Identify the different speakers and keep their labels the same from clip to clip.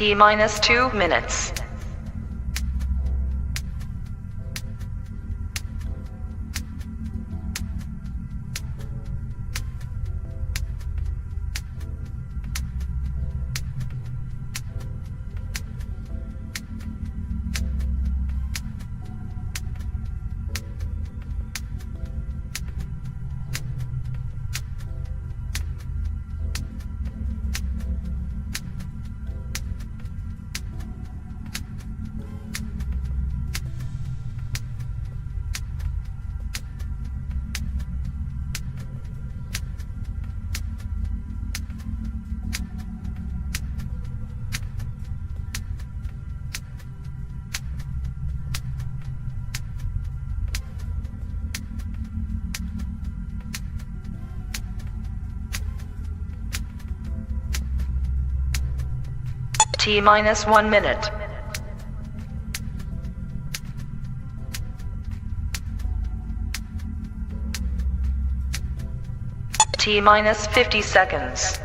Speaker 1: T minus 2 minutes. T minus 1 minute. T minus 50 seconds.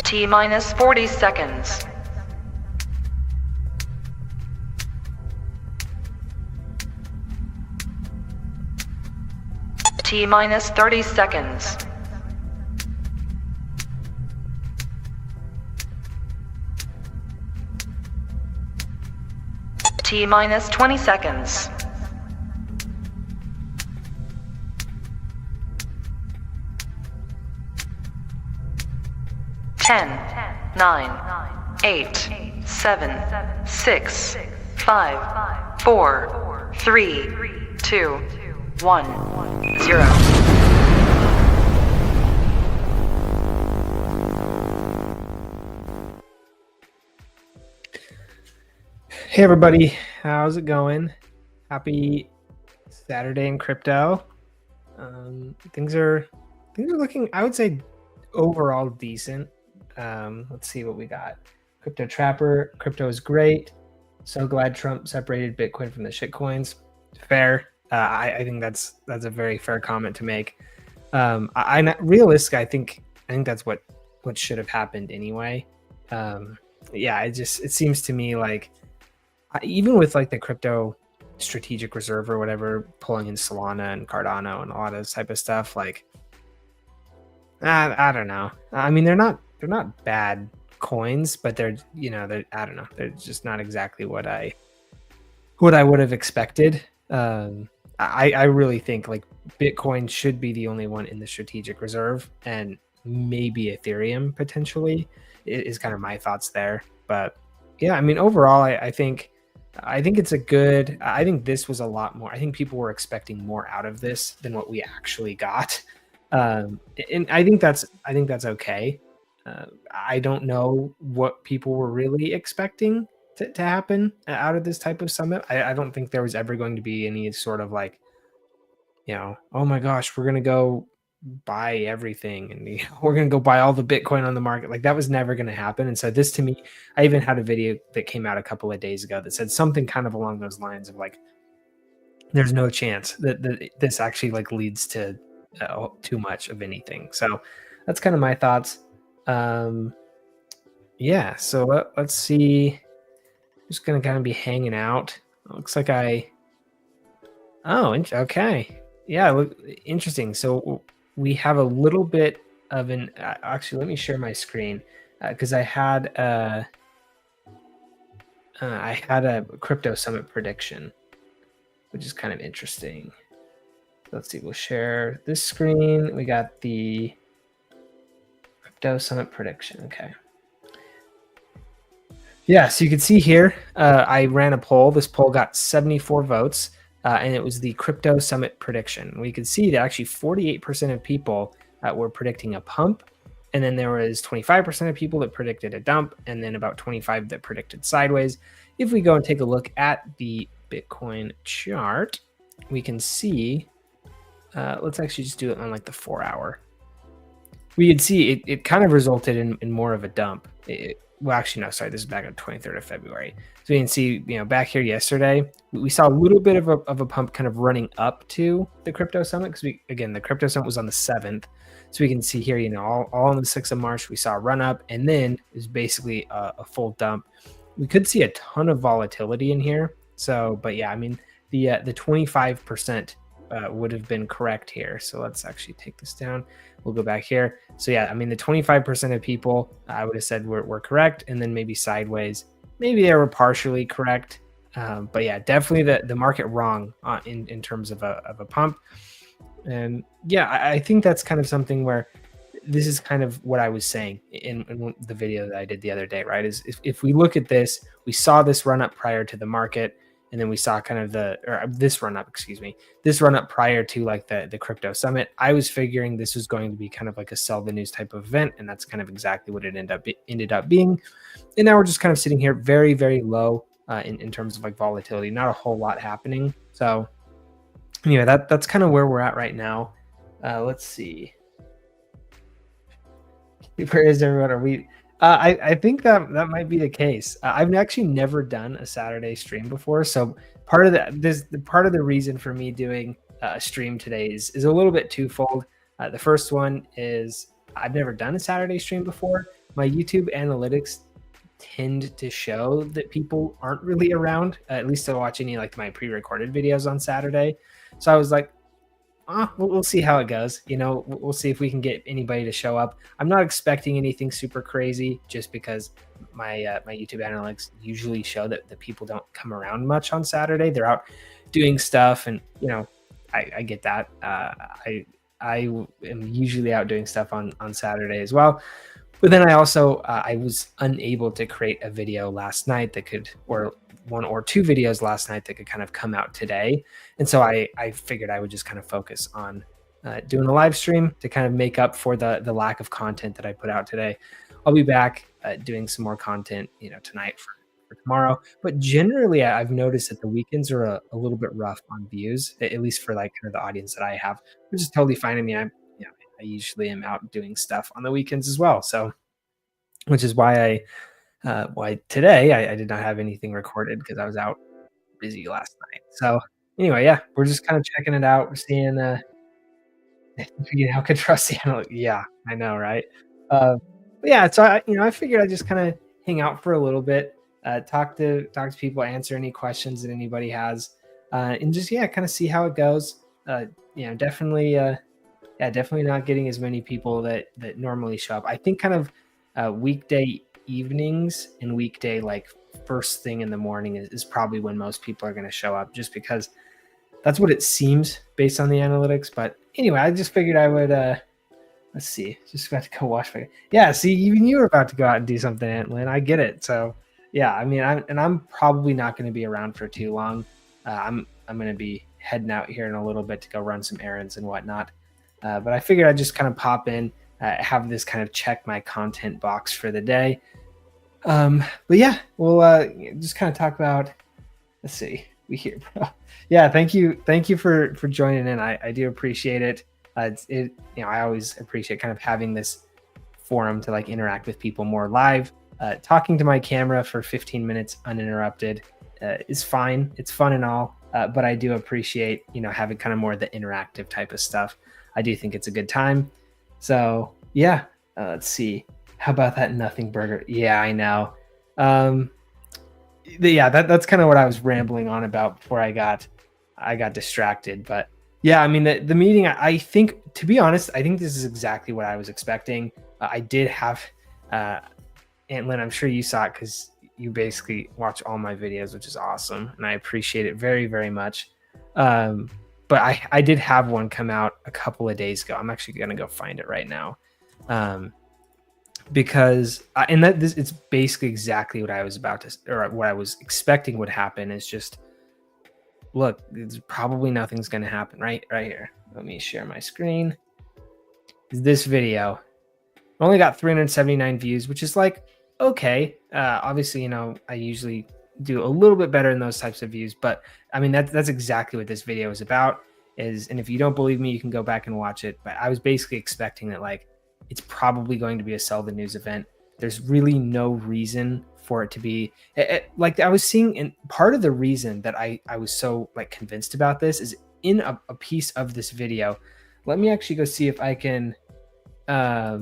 Speaker 1: T minus 40 seconds. T minus 30 seconds. T minus 20 seconds. Ten, 9, 8, 7, 6, 5, 4, 3, 2, 1, 0.
Speaker 2: Hey everybody, how's it going? Happy Saturday in crypto. Things are looking, I would say, overall decent. Let's see what we got. Crypto Trapper, crypto is great. So glad Trump separated Bitcoin from the shitcoins. Fair. I think that's a very fair comment to make. Realistic. I think that's what should have happened anyway. Yeah, it seems to me like even with like the crypto strategic reserve or whatever pulling in Solana and Cardano and a lot of this type of stuff, like I don't know. I mean, they're not bad coins, but they're I don't know. They're just not exactly what I would have expected. I really think like Bitcoin should be the only one in the strategic reserve, and maybe Ethereum potentially is kind of my thoughts there. But yeah, I mean, overall, I think it's a good. I think this was a lot more. I think people were expecting more out of this than what we actually got, and I think that's okay. I don't know what people were really expecting to happen out of this type of summit. I don't think there was ever going to be any sort of like, oh my gosh, we're going to go buy everything and we're going to go buy all the Bitcoin on the market. Like that was never going to happen. And so this, to me, I even had a video that came out a couple of days ago that said something kind of along those lines of like, there's no chance that this actually like leads to too much of anything. So that's kind of my thoughts. Yeah, so let's see. Just gonna kind of be hanging out. Looks like okay. Yeah, look, interesting. So we have a little bit of an. Actually, let me share my screen because I had a crypto summit prediction, which is kind of interesting. Let's see. We'll share this screen. We got the crypto summit prediction. Okay. Yeah, so you can see here, I ran a poll. This poll got 74 votes, and it was the crypto summit prediction. We could see that actually 48% of people were predicting a pump, and then there was 25% of people that predicted a dump, and then about 25 that predicted sideways. If we go and take a look at the Bitcoin chart, we can see, let's actually just do it on like the 4 hour. We could see it kind of resulted in more of a dump. well, actually, no, sorry, this is back on 23rd of February. So you can see, back here yesterday, we saw a little bit of a pump kind of running up to the crypto summit, because again, the crypto summit was on the 7th. So we can see here, all on the 6th of March, we saw a run up, and then is basically a full dump. We could see a ton of volatility in here. So, but yeah, I mean, the 25% would have been correct here. So let's actually take this down. We'll go back here. So yeah, I mean, the 25% of people I would have said were correct, and then maybe sideways, maybe they were partially correct. But yeah, definitely the market wrong in terms of a pump. And yeah, I think that's kind of something where this is kind of what I was saying in the video that I did the other day, right? Is if we look at this, we saw this run up prior to the market, and then we saw kind of this run up prior to like the crypto summit. I was figuring this was going to be kind of like a sell the news type of event, and that's kind of exactly what it ended up being. And now we're just kind of sitting here very, very low in terms of like volatility, not a whole lot happening. So anyway, that's kind of where we're at right now. Let's see. Where is everyone? Are we? I think that might be the case. I've actually never done a Saturday stream before, so part of the reason for me doing a stream today is a little bit twofold. The first one is I've never done a Saturday stream before. My YouTube analytics tend to show that people aren't really around, at least to watch any like my pre-recorded videos on Saturday. So I was like, we'll see how it goes. We'll see if we can get anybody to show up. I'm not expecting anything super crazy, just because my YouTube analytics usually show that the people don't come around much on Saturday. They're out doing stuff, and I get that. I am usually out doing stuff on Saturday as well. But then I also I was unable to create a video last night that could, or one or two videos last night that could kind of come out today. And so I figured I would just kind of focus on doing a live stream to kind of make up for the lack of content that I put out today. I'll be back doing some more content, tonight for tomorrow. But generally, I've noticed that the weekends are a little bit rough on views, at least for like kind of the audience that I have, which is totally fine. I mean, I usually am out doing stuff on the weekends as well. So, which is why today I did not have anything recorded, because I was out busy last night. So anyway, yeah, we're just kind of checking it out. We're seeing, how could trust the analytics. Yeah, I know, right? But yeah, so I figured I'd just kind of hang out for a little bit, talk to people, answer any questions that anybody has, and just kind of see how it goes. Definitely not getting as many people that normally show up. I think kind of weekday evenings and weekday like first thing in the morning is probably when most people are going to show up, just because that's what it seems based on the analytics. But anyway, I just figured I would let's see, just about to go watch my, see, even you were about to go out and do something, Antlin. I get it. So yeah, I mean, I'm probably not going to be around for too long. I'm going to be heading out here in a little bit to go run some errands and whatnot. But I figured I'd just kind of pop in, have this kind of check my content box for the day. But yeah, we'll just kind of talk about, let's see, we hear, bro. Yeah, thank you for joining in. I do appreciate it. I always appreciate kind of having this forum to like interact with people more live. Talking to my camera for 15 minutes uninterrupted is fine. It's fun and all, but I do appreciate having kind of more of the interactive type of stuff. I do think it's a good time. So yeah, let's see. How about that nothing burger? Yeah, I know. That's kind of what I was rambling on about before I got distracted. But yeah, I mean the meeting. I think, to be honest, I think this is exactly what I was expecting. I did have, Antlin, I'm sure you saw it because you basically watch all my videos, which is awesome, and I appreciate it very, very much. But I did have one come out a couple of days ago. I'm actually going to go find it right now. Because it's basically exactly what I was what I was expecting would happen. Is just, look, it's probably nothing's going to happen right here. Let me share my screen. This video only got 379 views, which is like, okay. Obviously, I usually do a little bit better in those types of views, but I mean, that's exactly what this video is about. And if you don't believe me, you can go back and watch it. But I was basically expecting that, like, it's probably going to be a sell the news event. there's really no reason for it to be like I was seeing. And part of the reason that I was so like convinced about this is in a piece of this video. Let me actually go see if I can let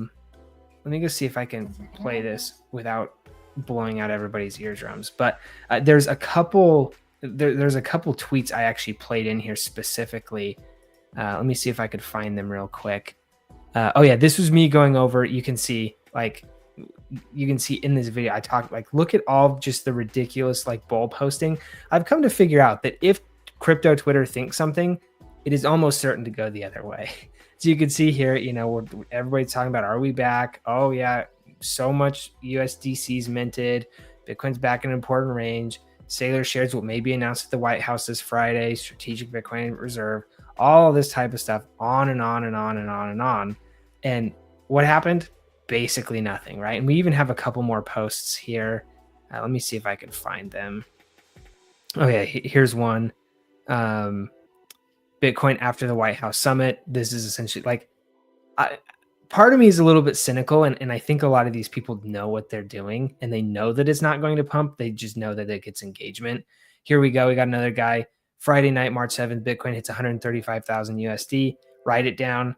Speaker 2: me go see if I can play this without blowing out everybody's eardrums. But there's a couple there's a couple tweets I actually played in here specifically. Let me see if I could find them real quick. Oh yeah, this was me going over. You can see in this video, I talk like, look at all just the ridiculous like bull posting. I've come to figure out that if crypto Twitter thinks something, it is almost certain to go the other way. So you can see here, you know, everybody's talking about, are we back? Oh yeah, so much USDC's minted. Bitcoin's back in an important range. Sailor shares will maybe announce at the White House this Friday. Strategic Bitcoin reserve. All this type of stuff, on and on and on and on and on. And what happened? Basically nothing, right? And we even have a couple more posts here. Let me see if I can find them. Okay, here's one. Bitcoin after the White House summit. This is essentially like, part of me is a little bit cynical, and I think a lot of these people know what they're doing, and they know that it's not going to pump. They just know that it gets engagement. Here we go. We got another guy. Friday night, March 7th, Bitcoin hits 135,000 USD. Write it down.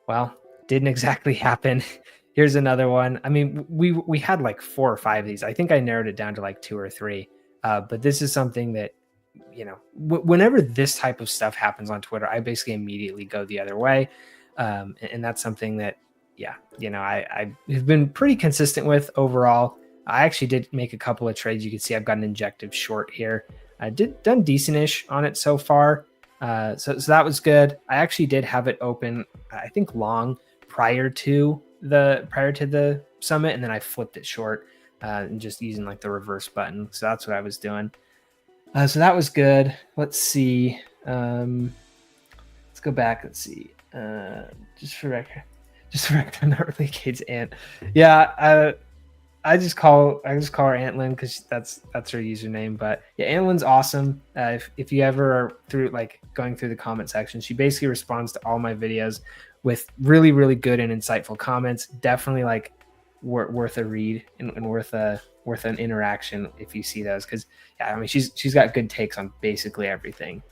Speaker 2: Well, didn't exactly happen. Here's another one. I mean, we had like 4 or 5 of these. I think I narrowed it down to like 2 or 3. But this is something that, you know, whenever this type of stuff happens on Twitter, I basically immediately go the other way. And that's something that, yeah, you know, I have been pretty consistent with overall. I actually did make a couple of trades. You can see I've got an injective short here. I done decent-ish on it so far. So that was good. I actually did have it open, I think long prior to the summit, and then I flipped it short and just using like the reverse button. So that's what I was doing. So that was good. Let's see. Let's go back. Let's see. Just for record, I'm not really Kate's aunt. Yeah. I just call her Antlin because that's her username. But yeah, Antlin's awesome. If you ever are through like going through the comment section, she basically responds to all my videos with really, really good and insightful comments. Definitely like worth a read and worth an interaction if you see those. Because yeah, I mean she's got good takes on basically everything.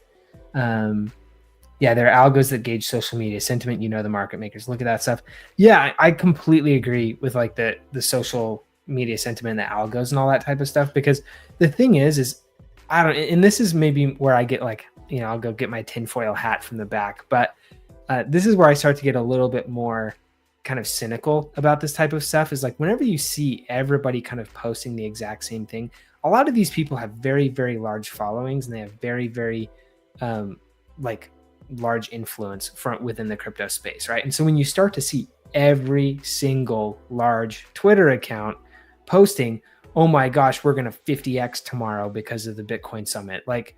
Speaker 2: Yeah, there are algos that gauge social media sentiment. You know, the market makers look at that stuff. Yeah, I completely agree with like the social media sentiment, the algos and all that type of stuff, because the thing is I don't, and this is maybe where I get like, you know, I'll go get my tinfoil hat from the back, but this is where I start to get a little bit more kind of cynical about this type of stuff. Is like whenever you see everybody kind of posting the exact same thing, a lot of these people have very, very large followings, and they have very, very like large influence within the crypto space, right? And so when you start to see every single large Twitter account posting, oh my gosh, we're going to 50x tomorrow because of the Bitcoin summit. Like,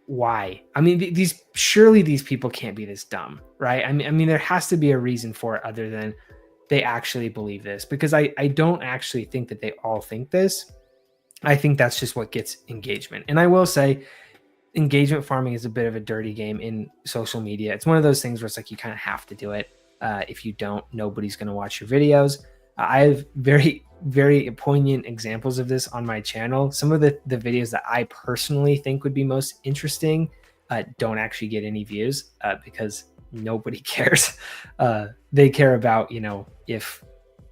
Speaker 2: why? I mean, surely these people can't be this dumb, right? I mean, there has to be a reason for it other than they actually believe this, because I don't actually think that they all think this. I think that's just what gets engagement. And I will say, engagement farming is a bit of a dirty game in social media. It's one of those things where it's like you kind of have to do it. If you don't, nobody's going to watch your videos. I have very, very poignant examples of this on my channel. Some of the videos that I personally think would be most interesting don't actually get any views because nobody cares. They care about, you know, if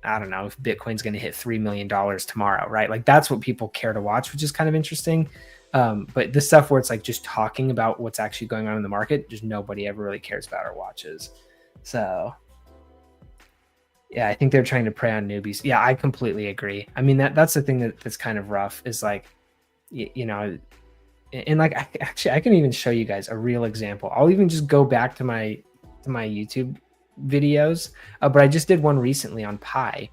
Speaker 2: Bitcoin's going to hit $3 million tomorrow, right? Like that's what people care to watch, which is kind of interesting. But the stuff where it's like just talking about what's actually going on in the market, just nobody ever really cares about or watches. So yeah, I think they're trying to prey on newbies. Yeah, I completely agree. I mean, that's the thing that's kind of rough is like, you know, and like, I can even show you guys a real example. I'll even just go back to my YouTube videos, but I just did one recently on Pi.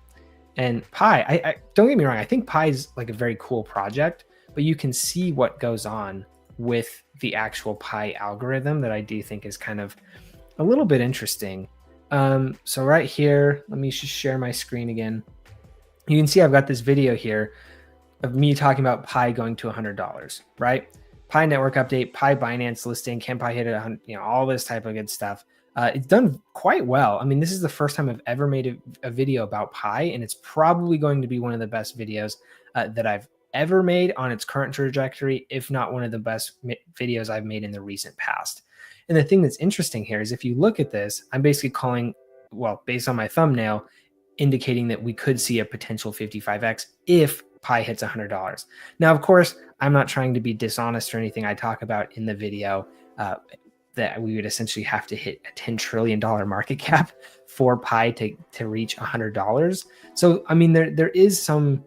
Speaker 2: And Pi, I don't get me wrong, I think Pi is like a very cool project, but you can see what goes on with the actual Pi algorithm that I do think is kind of a little bit interesting. So right here, let me just share my screen again. You can see I've got this video here of me talking about Pi going to $100, right? Pi network update, Pi Binance listing, can Pi hit it 100, you know, all this type of good stuff. It's done quite well. I mean, this is the first time I've ever made a video about Pi, and it's probably going to be one of the best videos that I've ever made on its current trajectory, if not one of the best videos I've made in the recent past. And the thing that's interesting here is if you look at this, I'm basically calling, well, based on my thumbnail, indicating that we could see a potential 55x if Pi hits $100. Now, of course, I'm not trying to be dishonest or anything. I talk about in the video that we would essentially have to hit a $10 trillion market cap for Pi to reach $100. So, I mean, there is some,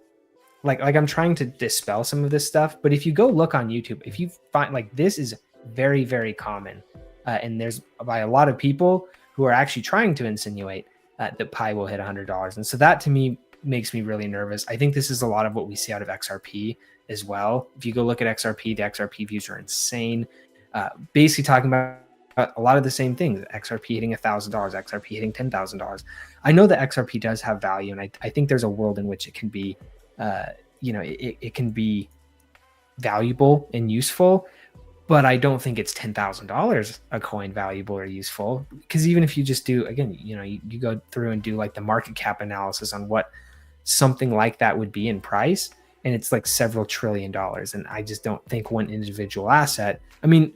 Speaker 2: like I'm trying to dispel some of this stuff, but if you go look on YouTube, if you find, like, this is very, very common. And there's by a lot of people who are actually trying to insinuate that Pi will hit $100. And so that to me makes me really nervous. I think this is a lot of what we see out of XRP as well. If you go look at XRP, the XRP views are insane. Basically talking about a lot of the same things. XRP hitting $1,000, XRP hitting $10,000. I know that XRP does have value, and I think there's a world in which it can be, it can be valuable and useful, but I don't think it's $10,000 a coin valuable or useful, because even if you just do, again, you go through and do like the market cap analysis on what something like that would be in price, and it's like several $1 trillion. And I just don't think one individual asset, I mean,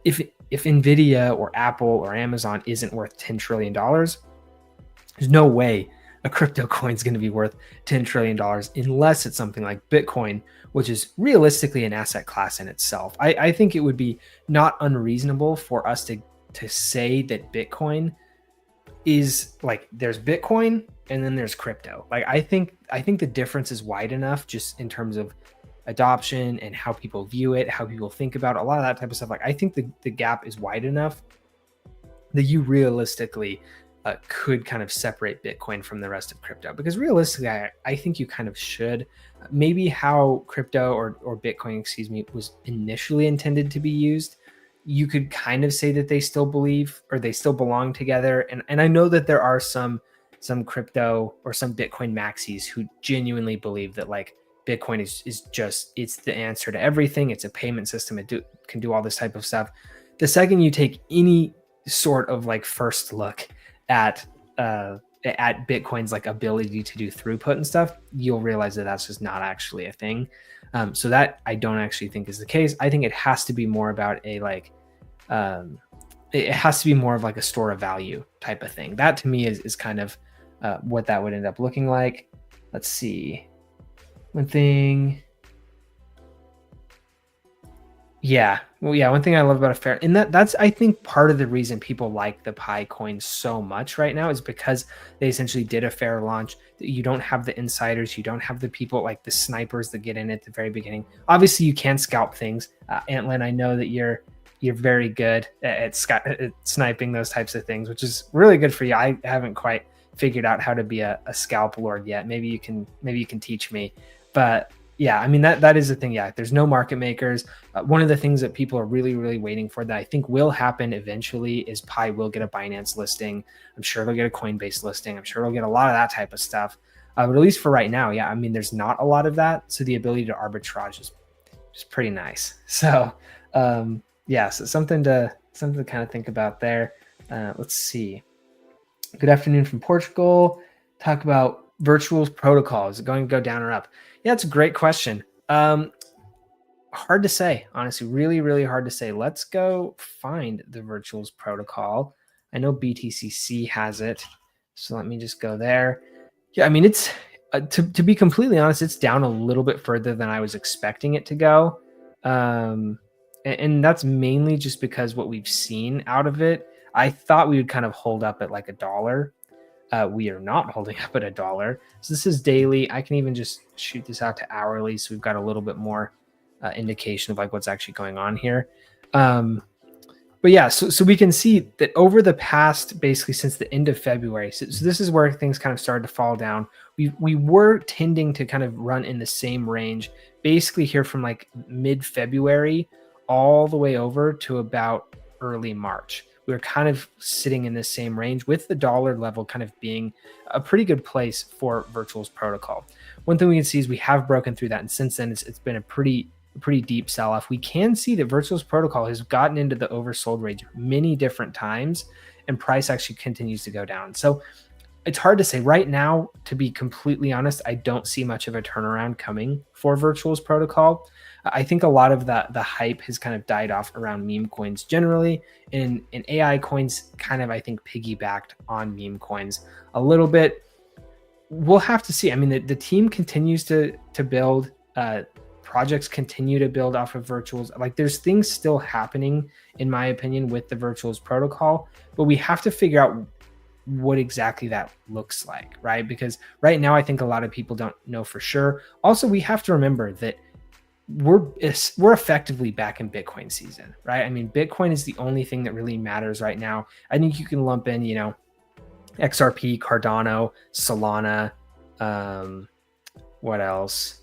Speaker 2: if Nvidia or Apple or Amazon isn't worth $10 trillion, there's no way a crypto coin is going to be worth $10 trillion unless it's something like Bitcoin, which is realistically an asset class in itself. I think it would be not unreasonable for us to say that Bitcoin is like, there's Bitcoin and then there's crypto. Like, I think the difference is wide enough just in terms of adoption and how people view it, how people think about it, a lot of that type of stuff. Like, I think the gap is wide enough that you realistically could kind of separate Bitcoin from the rest of crypto, because realistically, I think you kind of should. Maybe how crypto or Bitcoin, excuse me, was initially intended to be used, you could kind of say that they still believe or they still belong together. And I know that there are some crypto or some Bitcoin maxis who genuinely believe that like Bitcoin is just, it's the answer to everything. It's a payment system. It can do all this type of stuff. The second you take any sort of like first look at Bitcoin's like ability to do throughput and stuff, you'll realize that that's just not actually a thing. So that I don't actually think is the case. I think it has to be more about a like, it has to be more of like a store of value type of thing. That to me is kind of what that would end up looking like. Let's see. One thing. Yeah. Well, yeah. One thing I love about a fair, and that's, I think, part of the reason people like the Pi coin so much right now is because they essentially did a fair launch. You don't have the insiders. You don't have the people like the snipers that get in at the very beginning. Obviously, you can scalp things. Antlin, I know that you're very good at sniping those types of things, which is really good for you. I haven't quite figured out how to be a scalp lord yet. Maybe you can teach me. But yeah, I mean, that is the thing. Yeah, there's no market makers. One of the things that people are really, really waiting for that I think will happen eventually is Pi will get a Binance listing. I'm sure they'll get a Coinbase listing. I'm sure they'll get a lot of that type of stuff. But at least for right now, yeah, I mean, there's not a lot of that. So the ability to arbitrage is pretty nice. So yeah, so something to kind of think about there. Let's see. Good afternoon from Portugal. Talk about Virtual's protocol. Is it going to go down or up? Yeah, it's a great question. Hard to say, honestly, really, really hard to say. Let's go find the Virtual's protocol. I know BTCC has it. So let me just go there. Yeah, I mean, it's to be completely honest, it's down a little bit further than I was expecting it to go. And that's mainly just because what we've seen out of it, I thought we would kind of hold up at like $1. We are not holding up at $1. So this is daily. I can even just shoot this out to hourly. So we've got a little bit more indication of like what's actually going on here. But yeah, so we can see that over the past, basically since the end of February, so this is where things kind of started to fall down. We were tending to kind of run in the same range, basically here from like mid-February all the way over to about early March. We were kind of sitting in this same range with the dollar level kind of being a pretty good place for Virtual's protocol. One thing we can see is we have broken through that. And since then, it's been a pretty deep sell-off. We can see that Virtual's protocol has gotten into the oversold range many different times. and price actually continues to go down. So it's hard to say right now, to be completely honest. I don't see much of a turnaround coming for Virtuals protocol. I think a lot of the hype has kind of died off around meme coins generally, and AI coins kind of, I think, piggybacked on meme coins a little bit. We'll have to see. I mean, the team continues to build. Projects continue to build off of Virtuals. Like, there's things still happening, in my opinion, with the Virtuals protocol, but we have to figure out what exactly that looks like, right? Because right now, I think a lot of people don't know for sure. Also, we have to remember that we're effectively back in Bitcoin season, right? I mean, Bitcoin is the only thing that really matters right now. I think you can lump in, XRP, Cardano, Solana, what else?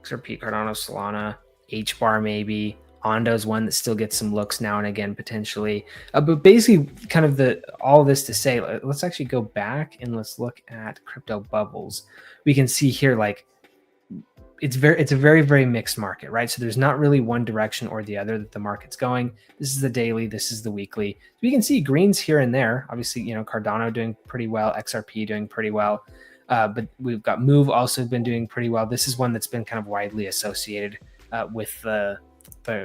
Speaker 2: XRP, Cardano, Solana, HBAR maybe. Ondo's one that still gets some looks now and again potentially. But basically, kind of all this to say, let's actually go back and let's look at crypto bubbles. We can see here, like, it's a very, very mixed market, right? So there's not really one direction or the other that the market's going. This is the daily, this is the weekly. So we can see greens here and there. Obviously, Cardano doing pretty well, XRP doing pretty well. But we've got Move also been doing pretty well. This is one that's been kind of widely associated with the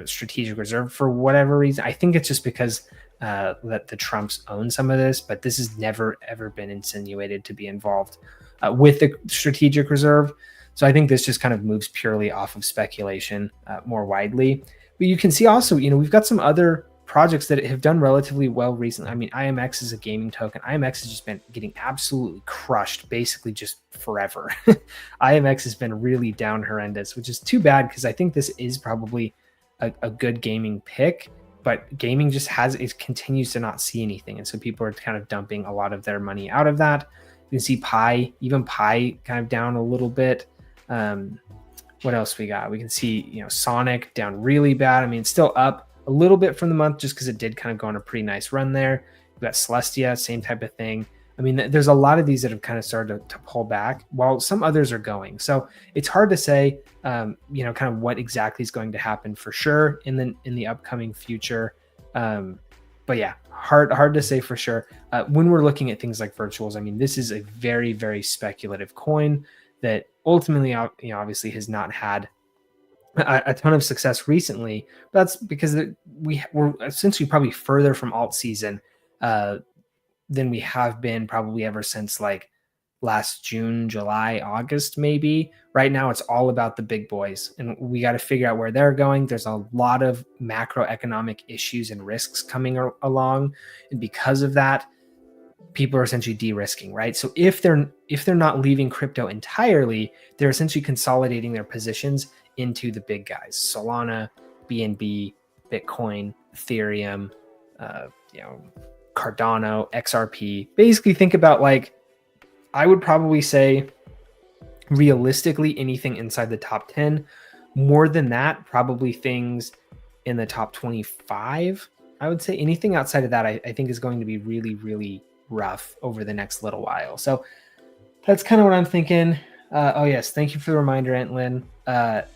Speaker 2: strategic reserve for whatever reason. I think it's just because that the Trumps own some of this, but this has never, ever been insinuated to be involved with the strategic reserve. So I think this just kind of moves purely off of speculation more widely. But you can see also, we've got some other projects that have done relatively well recently. I mean, IMX is a gaming token. IMX has just been getting absolutely crushed basically just forever. IMX has been really down horrendous, which is too bad because I think this is probably a good gaming pick, but gaming just continues to not see anything. And so people are kind of dumping a lot of their money out of that. You can see even Pi kind of down a little bit. What else we got? We can see, Sonic down really bad. I mean, it's still up a little bit from the month just because it did kind of go on a pretty nice run there. We've got Celestia, same type of thing. I mean, there's a lot of these that have kind of started to pull back while some others are going. So it's hard to say, kind of what exactly is going to happen for sure in the upcoming future. But yeah, hard to say for sure. When we're looking at things like Virtuals, I mean, this is a very, very speculative coin that ultimately, obviously has not had a ton of success recently. But that's because we're essentially probably further from alt season than we have been probably ever since like last June, July, August, maybe. Right now, it's all about the big boys, and we got to figure out where they're going. There's a lot of macroeconomic issues and risks coming along, and because of that, people are essentially de-risking, right? So if they're not leaving crypto entirely, they're essentially consolidating their positions into the big guys: Solana, BNB, Bitcoin, Ethereum, Cardano, XRP. Basically, think about, like, I would probably say realistically anything inside the top 10. More than that, probably things in the top 25. I would say anything outside of that, I think is going to be really, really rough over the next little while. So that's kind of what I'm thinking. Oh yes, thank you for the reminder, Antlin.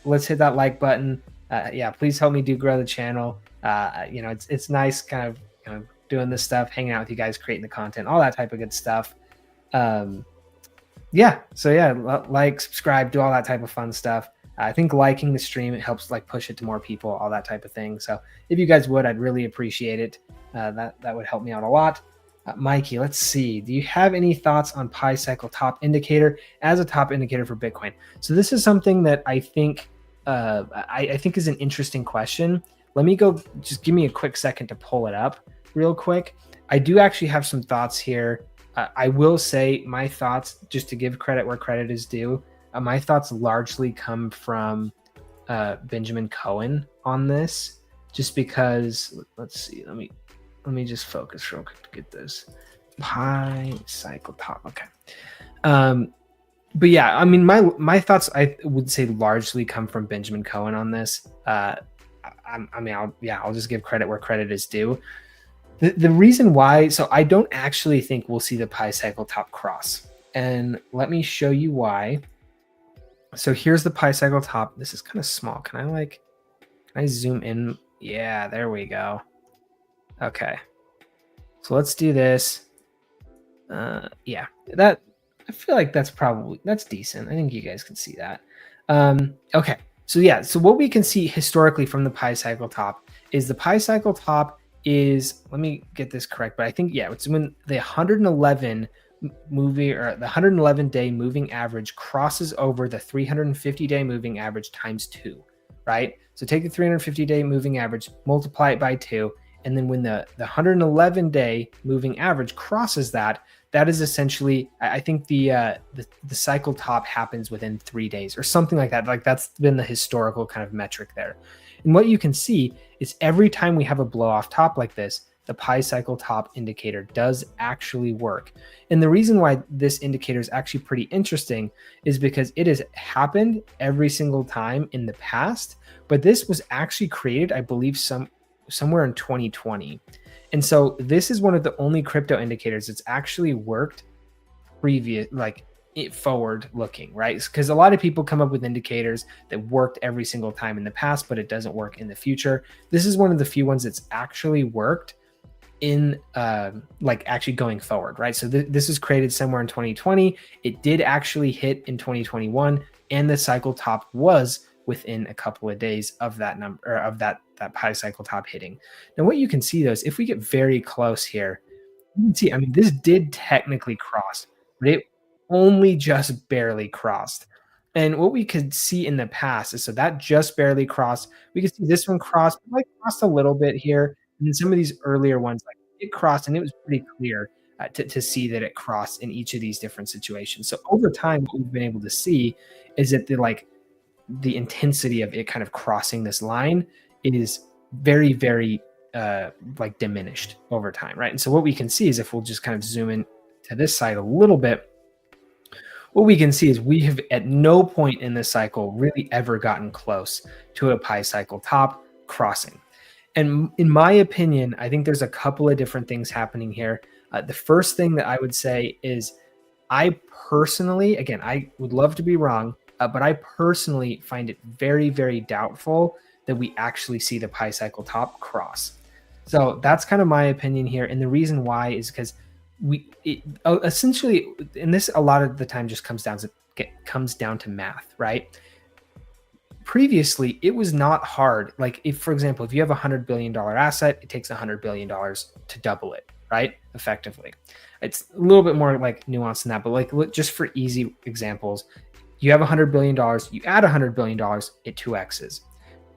Speaker 2: Let's hit that like button. Yeah, please help me grow the channel. It's nice kind of doing this stuff, hanging out with you guys, creating the content, all that type of good stuff. Yeah, so yeah, like, subscribe, do all that type of fun stuff. I think liking the stream, it helps like push it to more people, all that type of thing. So if you guys would, I'd really appreciate it. That would help me out a lot. Mikey, let's see. Do you have any thoughts on Pi Cycle top indicator as a top indicator for Bitcoin? So this is something that I think I think is an interesting question. Let me just give me a quick second to pull it up real quick. I do actually have some thoughts here. I will say my thoughts, just to give credit where credit is due, my thoughts largely come from Benjamin Cohen on this, just because, let's see, let me just focus real quick to get this. Pi Cycle top, okay. But yeah, I mean, my thoughts, I would say, largely come from Benjamin Cohen on this. I'll just give credit where credit is due. The reason why, so I don't actually think we'll see the Pi Cycle top cross, and let me show you why. So here's the Pi Cycle top. This is kind of small. Can I zoom in? Yeah, there we go. Okay. So let's do this. Yeah, that I feel like that's decent. I think you guys can see that. Okay, so yeah, so what we can see historically from the pi cycle top is the pi cycle top is, let me get this correct, but I think, yeah, it's when the 111 movie or the 111 day moving average crosses over the 350 day moving average times 2, right? So take the 350 day moving average, multiply it by 2, and then when the 111 day moving average crosses that, that is essentially, I think the cycle top happens within 3 days or something like that. Like that's been the historical kind of metric there. And what you can see is every time we have a blow off top like this, the pi cycle top indicator does actually work. And the reason why this indicator is actually pretty interesting is because it has happened every single time in the past, but this was actually created, I believe, somewhere in 2020. And so this is one of the only crypto indicators that's actually worked forward looking, right? Because a lot of people come up with indicators that worked every single time in the past, but it doesn't work in the future. This is one of the few ones that's actually worked in actually going forward, right? So this was created somewhere in 2020. It did actually hit in 2021, and the cycle top was within a couple of days of that number, or of that pi cycle top hitting. Now, what you can see though is if we get very close here, you can see, I mean, this did technically cross, but it only just barely crossed. And what we could see in the past is, so that just barely crossed. We could see this one crossed, like crossed a little bit here. And then some of these earlier ones, like it crossed, and it was pretty clear to see that it crossed in each of these different situations. So over time, what we've been able to see is that the intensity of it kind of crossing this line is very, very diminished over time, right? And so what we can see is, if we'll just kind of zoom in to this side a little bit, what we can see is we have at no point in this cycle really ever gotten close to a pi cycle top crossing. And in my opinion, I think there's a couple of different things happening here. The first thing that I would say is, I personally, again, I would love to be wrong, but I personally find it very, very doubtful that we actually see the pi cycle top cross. So that's kind of my opinion here. And the reason why is because essentially, and this a lot of the time just comes down to math, right? Previously, it was not hard. Like if, for example, if you have $100 billion asset, it takes $100 billion to double it, right? Effectively. It's a little bit more like nuanced than that, but like just for easy examples, you have $100 billion, you add $100 billion, it 2x's.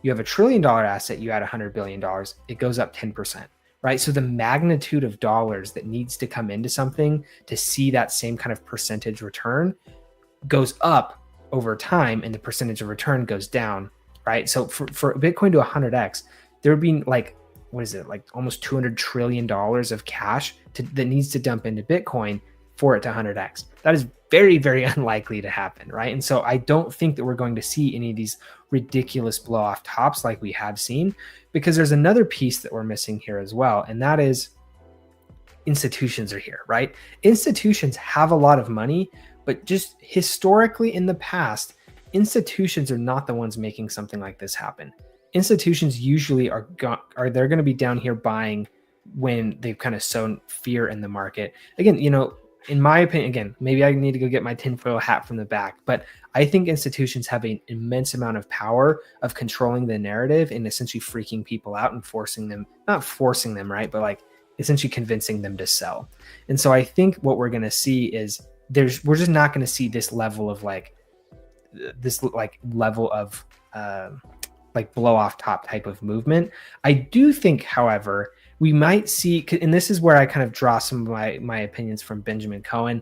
Speaker 2: You have $1 trillion asset, you add $100 billion, it goes up 10%, right? So the magnitude of dollars that needs to come into something to see that same kind of percentage return goes up over time, and the percentage of return goes down, right? So for Bitcoin to 100x, there would be like, what is it, like almost $200 trillion of cash that needs to dump into Bitcoin for it to 100x. That is very, very unlikely to happen, right? And so I don't think that we're going to see any of these ridiculous blow off tops like we have seen, because there's another piece that we're missing here as well, and that is institutions are here, right? Institutions have a lot of money, but just historically in the past, institutions are not the ones making something like this happen. Institutions usually they're going to be down here buying when they've kind of sown fear in the market. Again, in my opinion, again, maybe I need to go get my tinfoil hat from the back, but I think institutions have an immense amount of power of controlling the narrative and essentially freaking people out and not forcing them, right? But like essentially convincing them to sell. And so I think what we're going to see is we're just not going to see this level of blow off top type of movement. I do think, however, we might see, and this is where I kind of draw some of my opinions from Benjamin Cohen,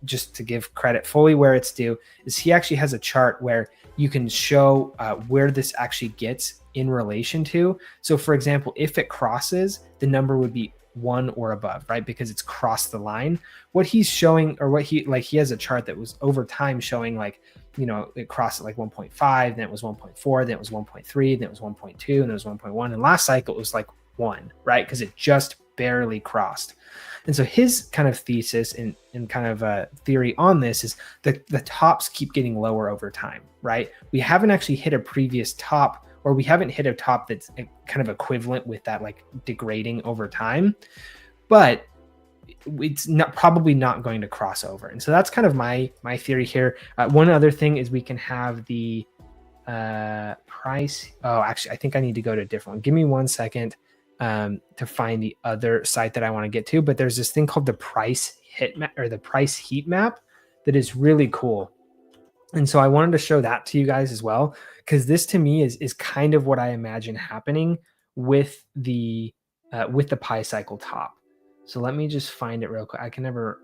Speaker 2: just to give credit fully where it's due, is he actually has a chart where you can show where this actually gets in relation to. So for example, if it crosses, the number would be 1 or above, right? Because it's crossed the line. What he's showing, or what he has a chart that was over time showing it crossed at like 1.5, then it was 1.4, then it was 1.3, then it was 1.2, and it was 1.1. And last cycle it was like 1, right? Because it just barely crossed. And so his kind of thesis and kind of theory on this is that the tops keep getting lower over time, right? We haven't actually hit a previous top, or we haven't hit a top that's kind of equivalent with that like degrading over time. but it's not probably not going to cross over. And so that's kind of my theory here. One other thing is we can have the price. Oh, actually, I think I need to go to a different one. Give me 1 second to find the other site that I want to get to. But there's this thing called the price heat map or the price heat map that is really cool. And so I wanted to show that to you guys as well, because this to me is kind of what I imagine happening with the pi cycle top. So let me just find it real quick. I can never,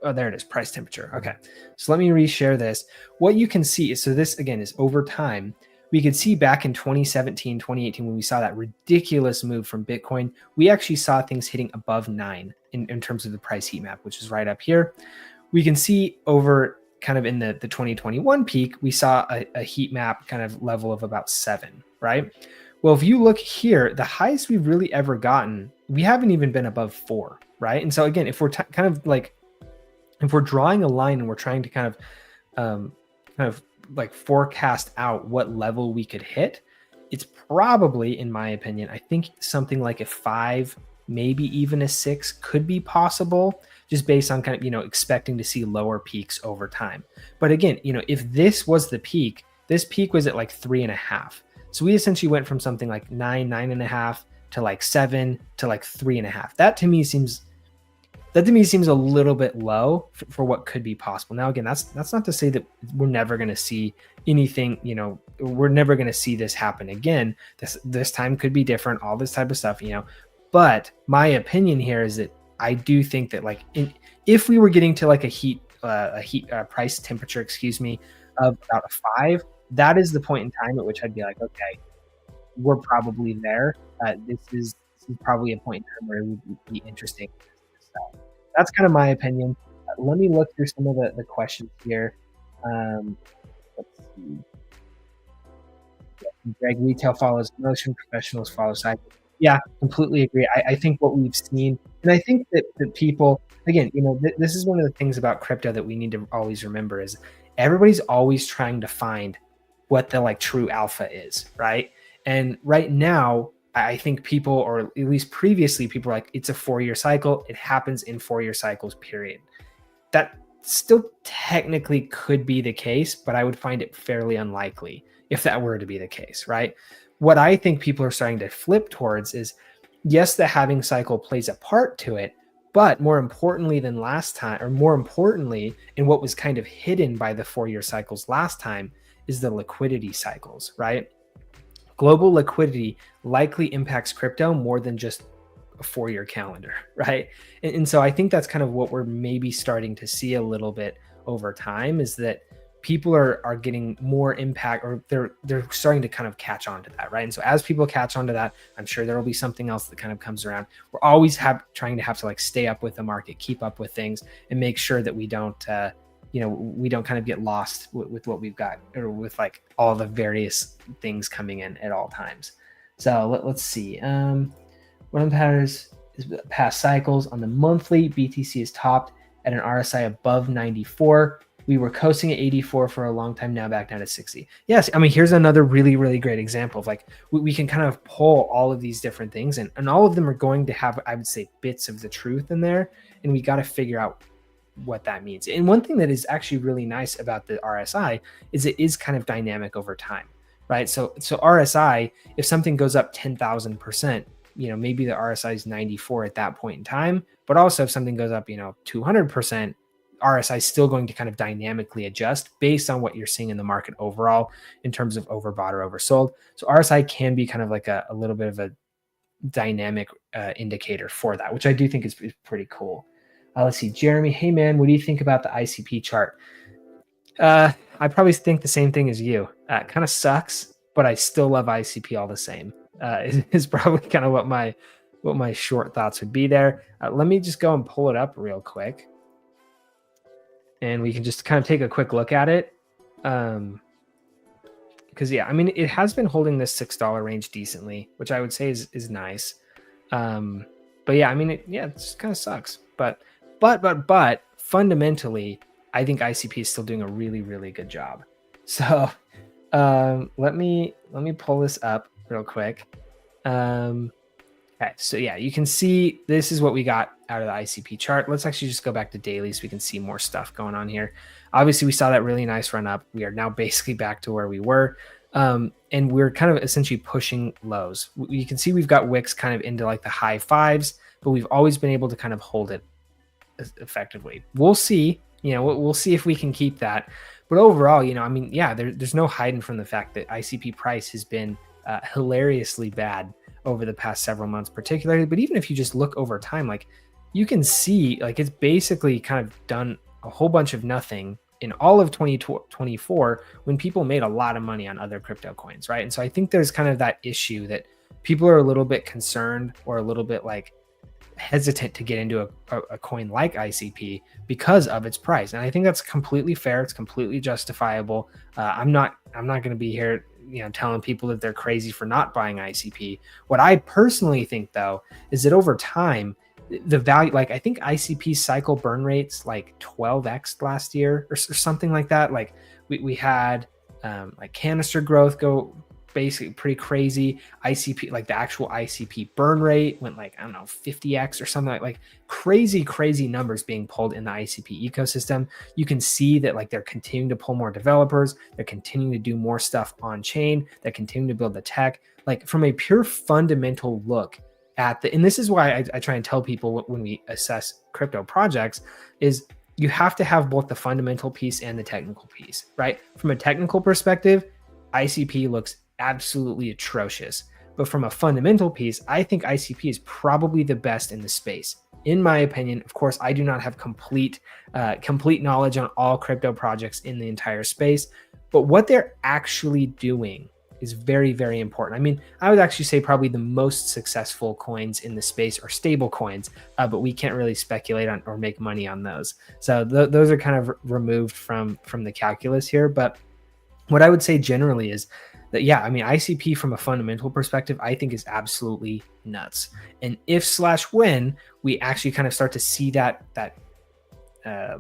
Speaker 2: oh, there it is, price temperature. Okay. So let me reshare this. What you can see is, so this again is over time. We could see back in 2017, 2018, when we saw that ridiculous move from Bitcoin, we actually saw things hitting above 9 in terms of the price heat map, which is right up here. We can see over kind of in the 2021 peak, we saw a heat map kind of level of about 7, right? Well, if you look here, the highest we've really ever gotten, we haven't even been above 4, right? And so again, if we're kind of like, if we're drawing a line and we're trying to kind of like forecast out what level we could hit, it's probably, in my opinion, I think something like a 5, maybe even a 6 could be possible, just based on kind of, you know, expecting to see lower peaks over time. But again, you know, if this was the peak, this peak was at like 3.5. So we essentially went from something like 9, 9.5 to like 7 to like 3.5. That to me seems a little bit low for what could be possible. Now, again, that's not to say that we're never going to see anything, you know, we're never going to see this happen again. This time could be different, all this type of stuff, you know. But my opinion here is that I do think that like if we were getting to like a price temperature, of about a 5, that is the point in time at which I'd be like, okay, we're probably there. This is probably a point in time where it would be interesting. So that's kind of my opinion. Let me look through some of the questions here. Let's see. Greg, retail follows motion, professionals follow cycle. Yeah, completely agree. I think what we've seen, and I think that people, again, you know, this is one of the things about crypto that we need to always remember is everybody's always trying to find what the like true alpha is, right? And right now, I think people, or at least previously, people were like, it's a 4-year cycle. It happens in 4-year cycles, period. That still technically could be the case, but I would find it fairly unlikely if that were to be the case, right? What I think people are starting to flip towards is, yes, the halving cycle plays a part to it, but more importantly than last time, or more importantly, in what was kind of hidden by the 4-year cycles last time, is the liquidity cycles, right? Global liquidity likely impacts crypto more than just a 4-year calendar, right? And so I think that's kind of what we're maybe starting to see a little bit over time, is that people are getting more impact, or they're starting to kind of catch on to that, right? And so as people catch on to that, I'm sure there will be something else that kind of comes around. We're always trying to have to like stay up with the market, keep up with things, and make sure that we don't we don't kind of get lost with what we've got, or with like all the various things coming in at all times. So let's see. One of the patterns is past cycles. On the monthly, BTC is topped at an RSI above 94. We were coasting at 84 for a long time, now back down to 60. Yes, I mean, here's another really, really great example of like, we can kind of pull all of these different things, and all of them are going to have, I would say, bits of the truth in there, and we got to figure out what that means. And one thing that is actually really nice about the RSI is it is kind of dynamic over time, right? So RSI, if something goes up 10,000%, you know, maybe the RSI is 94 at that point in time, but also if something goes up, you know, 200%, RSI is still going to kind of dynamically adjust based on what you're seeing in the market overall in terms of overbought or oversold. So RSI can be kind of like a little bit of a dynamic indicator for that, which I do think is pretty cool. Let's see, Jeremy. Hey man, what do you think about the ICP chart? I probably think the same thing as you. It kind of sucks, but I still love ICP all the same. Is probably kind of what my short thoughts would be there. Let me just go and pull it up real quick, and we can just kind of take a quick look at it. Because yeah, I mean, it has been holding this $6 range decently, which I would say is nice. But yeah, I mean, it just kind of sucks. But fundamentally, I think ICP is still doing a really, really good job. So let me pull this up real quick. Okay, so yeah, you can see this is what we got out of the ICP chart. Let's actually just go back to daily so we can see more stuff going on here. Obviously, we saw that really nice run up. We are now basically back to where we were. And we're kind of essentially pushing lows. You can see we've got wicks kind of into like the high fives, but we've always been able to kind of hold it effectively. We'll see, we'll see if we can keep that. But overall, I mean, yeah, there's no hiding from the fact that ICP price has been hilariously bad over the past several months, particularly. But even if you just look over time, like you can see, like it's basically kind of done a whole bunch of nothing in all of 2024 when people made a lot of money on other crypto coins, right? And so I think there's kind of that issue that people are a little bit concerned or a little bit like hesitant to get into a coin like ICP because of its price. And I think that's completely fair. It's completely justifiable. I'm not going to be here telling people that they're crazy for not buying ICP. What I personally think though is that over time the value, like I think ICP cycle burn rates like 12x last year or something like that. Like we had like canister growth go basically pretty crazy. ICP, like the actual ICP burn rate went like, I don't know, 50x or something like crazy numbers being pulled in the ICP ecosystem. You can see that like they're continuing to pull more developers. They're continuing to do more stuff on chain. They're continuing to build the tech. Like from a pure fundamental look at and this is why I try and tell people when we assess crypto projects is you have to have both the fundamental piece and the technical piece, right? From a technical perspective, ICP looks absolutely atrocious. But from a fundamental piece, I think ICP is probably the best in the space. In my opinion, of course, I do not have complete knowledge on all crypto projects in the entire space, but what they're actually doing is very, very important. I mean, I would actually say probably the most successful coins in the space are stable coins, but we can't really speculate on or make money on those. So those are kind of removed from the calculus here. But what I would say generally is that, yeah, I mean, ICP from a fundamental perspective, I think is absolutely nuts. And if/when we actually kind of start to see that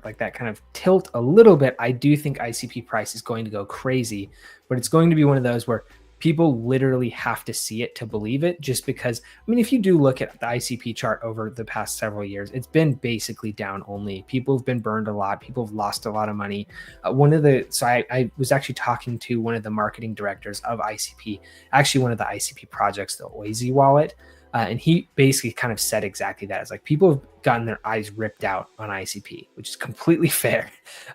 Speaker 2: like that kind of tilt a little bit, I do think ICP price is going to go crazy, but it's going to be one of those where people literally have to see it to believe it, just because, I mean, if you do look at the ICP chart over the past several years, it's been basically down only. People have been burned a lot. People have lost a lot of money. I was actually talking to one of the marketing directors of ICP, actually one of the ICP projects, the Oizy wallet. And he basically kind of said exactly that. It's like people have gotten their eyes ripped out on ICP, which is completely fair.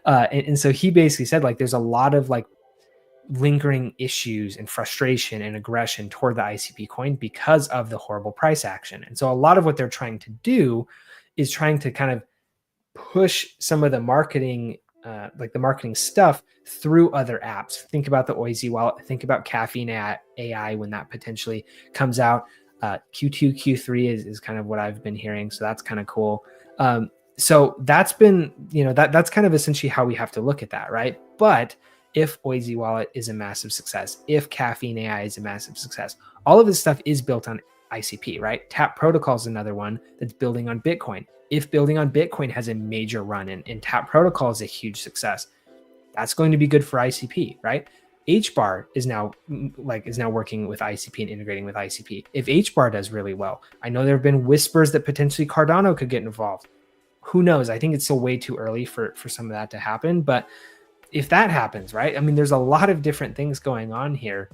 Speaker 2: And so he basically said like there's a lot of like lingering issues and frustration and aggression toward the ICP coin because of the horrible price action. And so a lot of what they're trying to do is trying to kind of push some of the marketing, like the marketing stuff through other apps. Think about the Oizy wallet. Think about Caffeine AI when that potentially comes out. Q2, Q3 is kind of what I've been hearing. So that's kind of cool. So that's been, that's kind of essentially how we have to look at that, right? But if Oizy wallet is a massive success, if Caffeine AI is a massive success, all of this stuff is built on ICP, right? Tap Protocol is another one that's building on Bitcoin. If building on Bitcoin has a major run and Tap Protocol is a huge success, that's going to be good for ICP, right? HBAR is now working with ICP and integrating with ICP. If HBAR does really well, I know there have been whispers that potentially Cardano could get involved. Who knows? I think it's still way too early for some of that to happen. But if that happens, right? I mean, there's a lot of different things going on here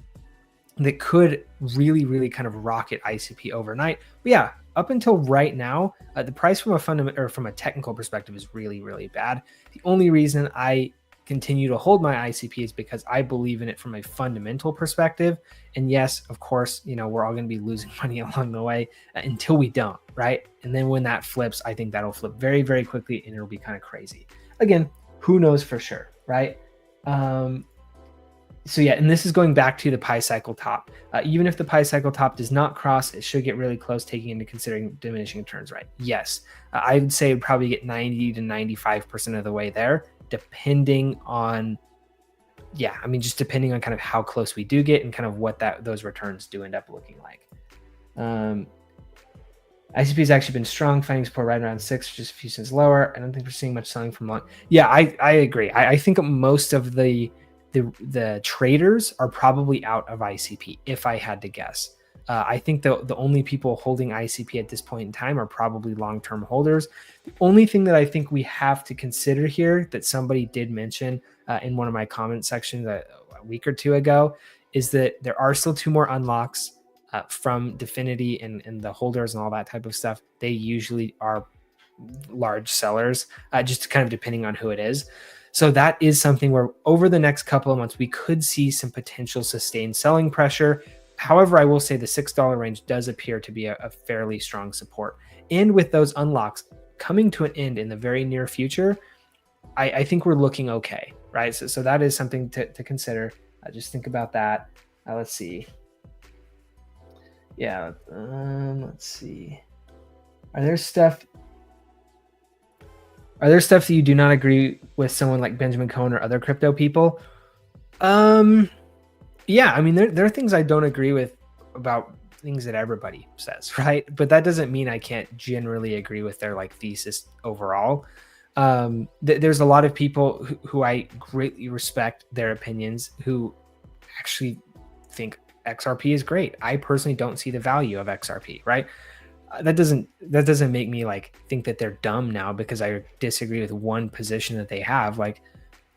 Speaker 2: that could really, really kind of rocket ICP overnight. But yeah, up until right now, the price from a technical perspective is really, really bad. The only reason I continue to hold my ICP is because I believe in it from a fundamental perspective. And yes, of course, we're all going to be losing money along the way until we don't, right? And then when that flips, I think that'll flip very, very quickly and it'll be kind of crazy. Again, who knows for sure, right? So yeah, and this is going back to the Pi cycle top. Even if the Pi cycle top does not cross, it should get really close, taking into considering diminishing returns, right? Yes, I would say it would probably get 90 to 95% of the way there, depending on, just depending on kind of how close we do get and kind of what those returns do end up looking like. ICP has actually been strong, finding support right around 6, just a few cents lower. I don't think we're seeing much selling from long. Yeah, I agree. I think most of the traders are probably out of ICP, if I had to guess. I think the only people holding ICP at this point in time are probably long-term holders. The only thing that I think we have to consider here that somebody did mention in one of my comment sections a week or two ago is that there are still 2 more unlocks from Definity and the holders and all that type of stuff. They usually are large sellers, just kind of depending on who it is. So that is something where over the next couple of months, we could see some potential sustained selling pressure. However, I will say the $6 range does appear to be a fairly strong support. And with those unlocks coming to an end in the very near future, I think we're looking okay, right? So that is something to consider. Just think about that. Let's see. Yeah, let's see. Are there stuff that you do not agree with someone like Benjamin Cohen or other crypto people? Yeah, I mean, there are things I don't agree with about things that everybody says, right? But that doesn't mean I can't generally agree with their like thesis overall. There's a lot of people who I greatly respect their opinions who actually think XRP is great. I personally don't see the value of XRP, right? That doesn't make me like think that they're dumb now because I disagree with one position that they have. Like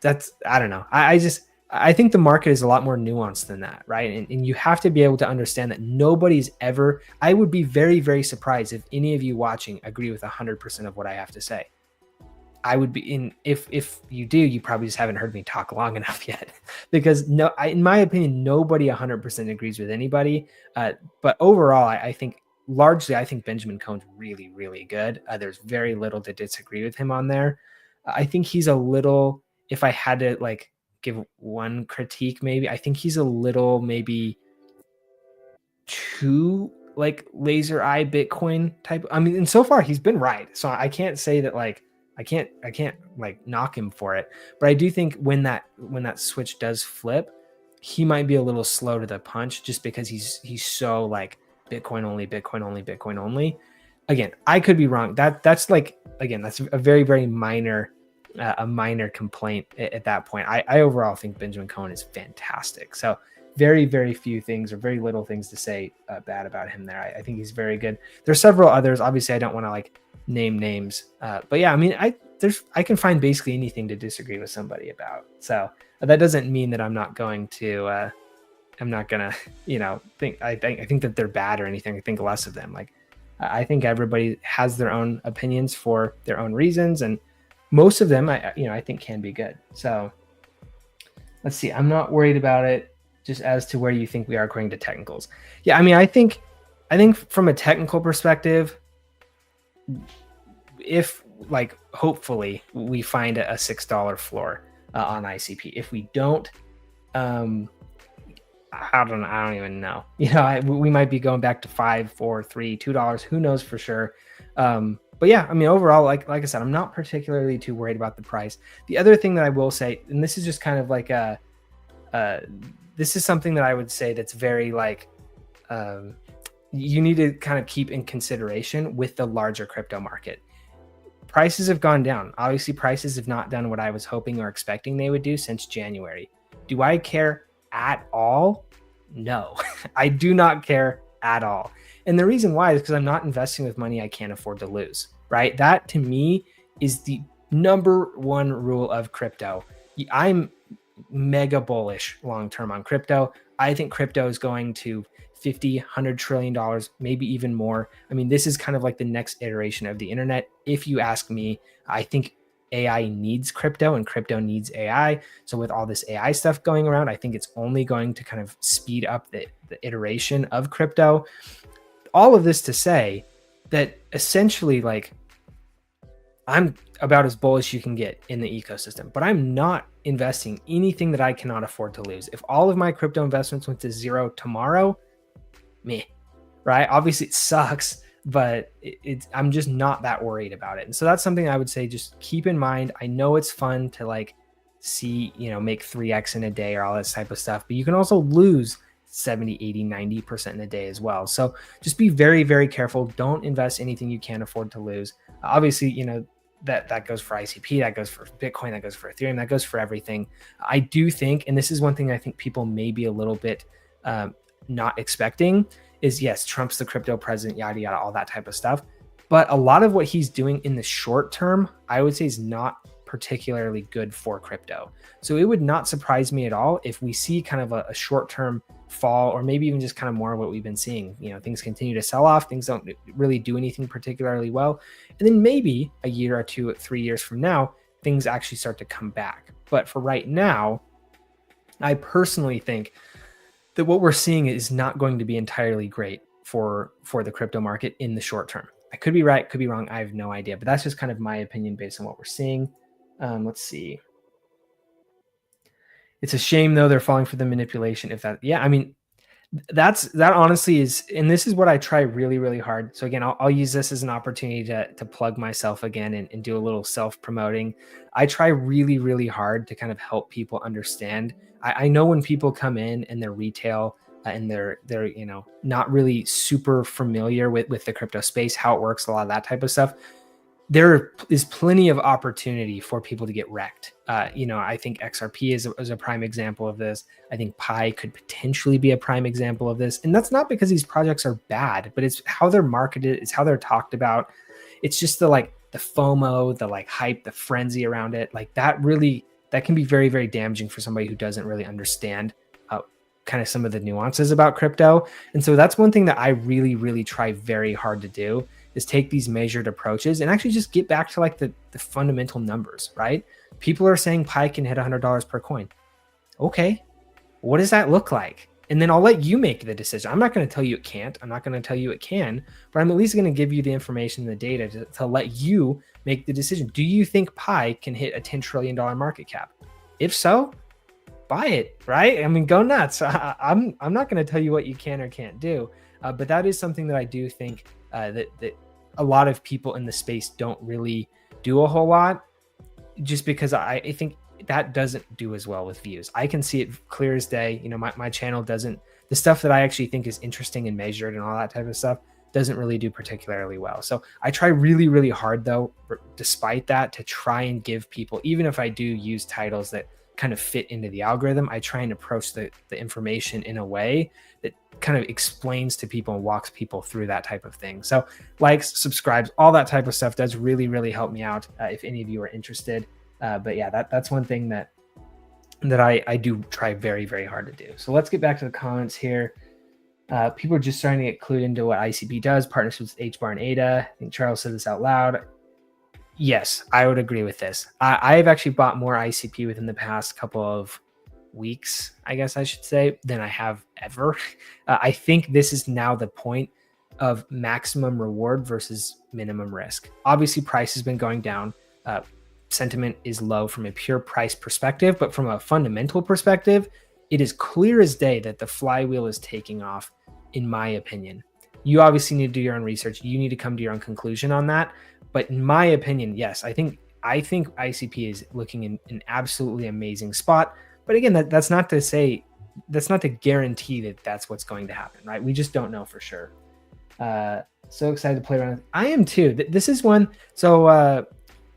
Speaker 2: that's, I don't know. I think the market is a lot more nuanced than that, right? And you have to be able to understand that nobody's ever, I would be very, very surprised if any of you watching agree with 100% of what I have to say. I would be if you do, you probably just haven't heard me talk long enough yet, because in my opinion, nobody 100% agrees with anybody. But overall, I think largely, I think Benjamin Cohen's really, really good. There's very little to disagree with him on there. I think he's a little, if I had to like give one critique, maybe, I think he's a little maybe too like laser eye Bitcoin type. I mean, and so far he's been right. So I can't say that like, I can't like knock him for it, but I do think when that switch does flip, he might be a little slow to the punch just because he's so like Bitcoin only, Bitcoin only, Bitcoin only. Again, I could be wrong. That's like, again, that's a very, very minor complaint at that point. I overall think Benjamin Cohen is fantastic. So very, very few things or very little things to say bad about him there. I think he's very good. There's several others. Obviously, I don't want to like name names, but yeah, I mean, I can find basically anything to disagree with somebody about. So that doesn't mean that I'm not gonna, you know, think I think that they're bad or anything. I think less of them. Like I think everybody has their own opinions for their own reasons, and most of them, I think can be good. So let's see. I'm not worried about it. Just as to where you think we are according to technicals. Yeah, I mean, I think from a technical perspective, if like hopefully we find a $6 floor on ICP. If we don't, I don't even know. You know, we might be going back to $5, $4, $3, $2. Who knows for sure? But yeah, I mean, overall, like I said, I'm not particularly too worried about the price. The other thing that I will say, and this is just kind of like this is something that I would say that's very like, you need to kind of keep in consideration with the larger crypto market. Prices have gone down. Obviously, prices have not done what I was hoping or expecting they would do since January. Do I care at all? No, I do not care at all. And the reason why is because I'm not investing with money I can't afford to lose, right? That to me is the number one rule of crypto. I'm mega bullish long-term on crypto. I think crypto is going to $50, $100 trillion, maybe even more. I mean, this is kind of like the next iteration of the internet. If you ask me, I think AI needs crypto and crypto needs AI. So with all this AI stuff going around, I think it's only going to kind of speed up the iteration of crypto. All of this to say that essentially, like, I'm about as bullish you can get in the ecosystem, but I'm not investing anything that I cannot afford to lose. If all of my crypto investments went to zero tomorrow, me, right? Obviously it sucks, but I'm just not that worried about it. And so that's something I would say, just keep in mind. I know it's fun to like see, make 3x in a day or all this type of stuff, but you can also lose 70, 80, 90% in a day as well. So just be very, very careful. Don't invest anything you can't afford to lose. Obviously, that goes for ICP, that goes for Bitcoin, that goes for Ethereum, that goes for everything. I do think, and this is one thing I think people may be a little bit not expecting, is, yes, Trump's the crypto president, yada, yada, all that type of stuff. But a lot of what he's doing in the short term, I would say is not particularly good for crypto. So it would not surprise me at all if we see kind of a short-term fall, or maybe even just kind of more of what we've been seeing. You know, things continue to sell off, things don't really do anything particularly well. And then maybe a year or 2, 3 years from now, things actually start to come back. But for right now, I personally think that what we're seeing is not going to be entirely great for the crypto market in the short term. I could be right, could be wrong. I have no idea, but that's just kind of my opinion based on what we're seeing. Let's see. It's a shame though they're falling for the manipulation. If that, yeah, I mean, that honestly is, and this is what I try really, really hard. So again, I'll use this as an opportunity to plug myself again and do a little self-promoting. I try really, really hard to kind of help people understand. I know when people come in and they're retail and they're you know, not really super familiar with the crypto space, how it works, a lot of that type of stuff, there is plenty of opportunity for people to get wrecked. You know, I think XRP is a prime example of this. I think Pi could potentially be a prime example of this. And that's not because these projects are bad, but it's how they're marketed, it's how they're talked about. It's just the FOMO, the hype, the frenzy around it. Like that can be very, very damaging for somebody who doesn't really understand kind of some of the nuances about crypto. And so that's one thing that I really, really try very hard to do, is take these measured approaches and actually just get back to the fundamental numbers, right? People are saying Pi can hit $100 per coin. Okay, what does that look like? And then I'll let you make the decision. I'm not going to tell you it can't. I'm not going to tell you it can, but I'm at least going to give you the information and the data to let you make the decision. Do you think Pi can hit a $10 trillion market cap? If so, buy it, right? I mean, go nuts. I'm not going to tell you what you can or can't do, but that is something that I do think that a lot of people in the space don't really do a whole lot, just because I think that doesn't do as well with views. I can see it clear as day. You know, my channel doesn't, the stuff that I actually think is interesting and measured and all that type of stuff doesn't really do particularly well. So I try really, really hard though, despite that, to try and give people, even if I do use titles that kind of fit into the algorithm, I try and approach the information in a way that kind of explains to people and walks people through that type of thing. So likes, subscribes, all that type of stuff does really, really help me out if any of you are interested. But yeah, that's one thing that I do try very, very hard to do. So let's get back to the comments here. People are just starting to get clued into what ICP does, partnerships with HBAR and ADA. I think Charles said this out loud. Yes, I would agree with this. I've actually bought more ICP within the past couple of weeks, I guess I should say, than I have ever. I think this is now the point of maximum reward versus minimum risk. Obviously, price has been going down. Sentiment is low from a pure price perspective, but from a fundamental perspective, it is clear as day that the flywheel is taking off, in my opinion. You obviously need to do your own research. You need to come to your own conclusion on that. But in my opinion, yes, I think ICP is looking in an absolutely amazing spot. But again, that's not to say, that's not to guarantee that that's what's going to happen, right? We just don't know for sure. So excited to play around. I am too. This is one. So I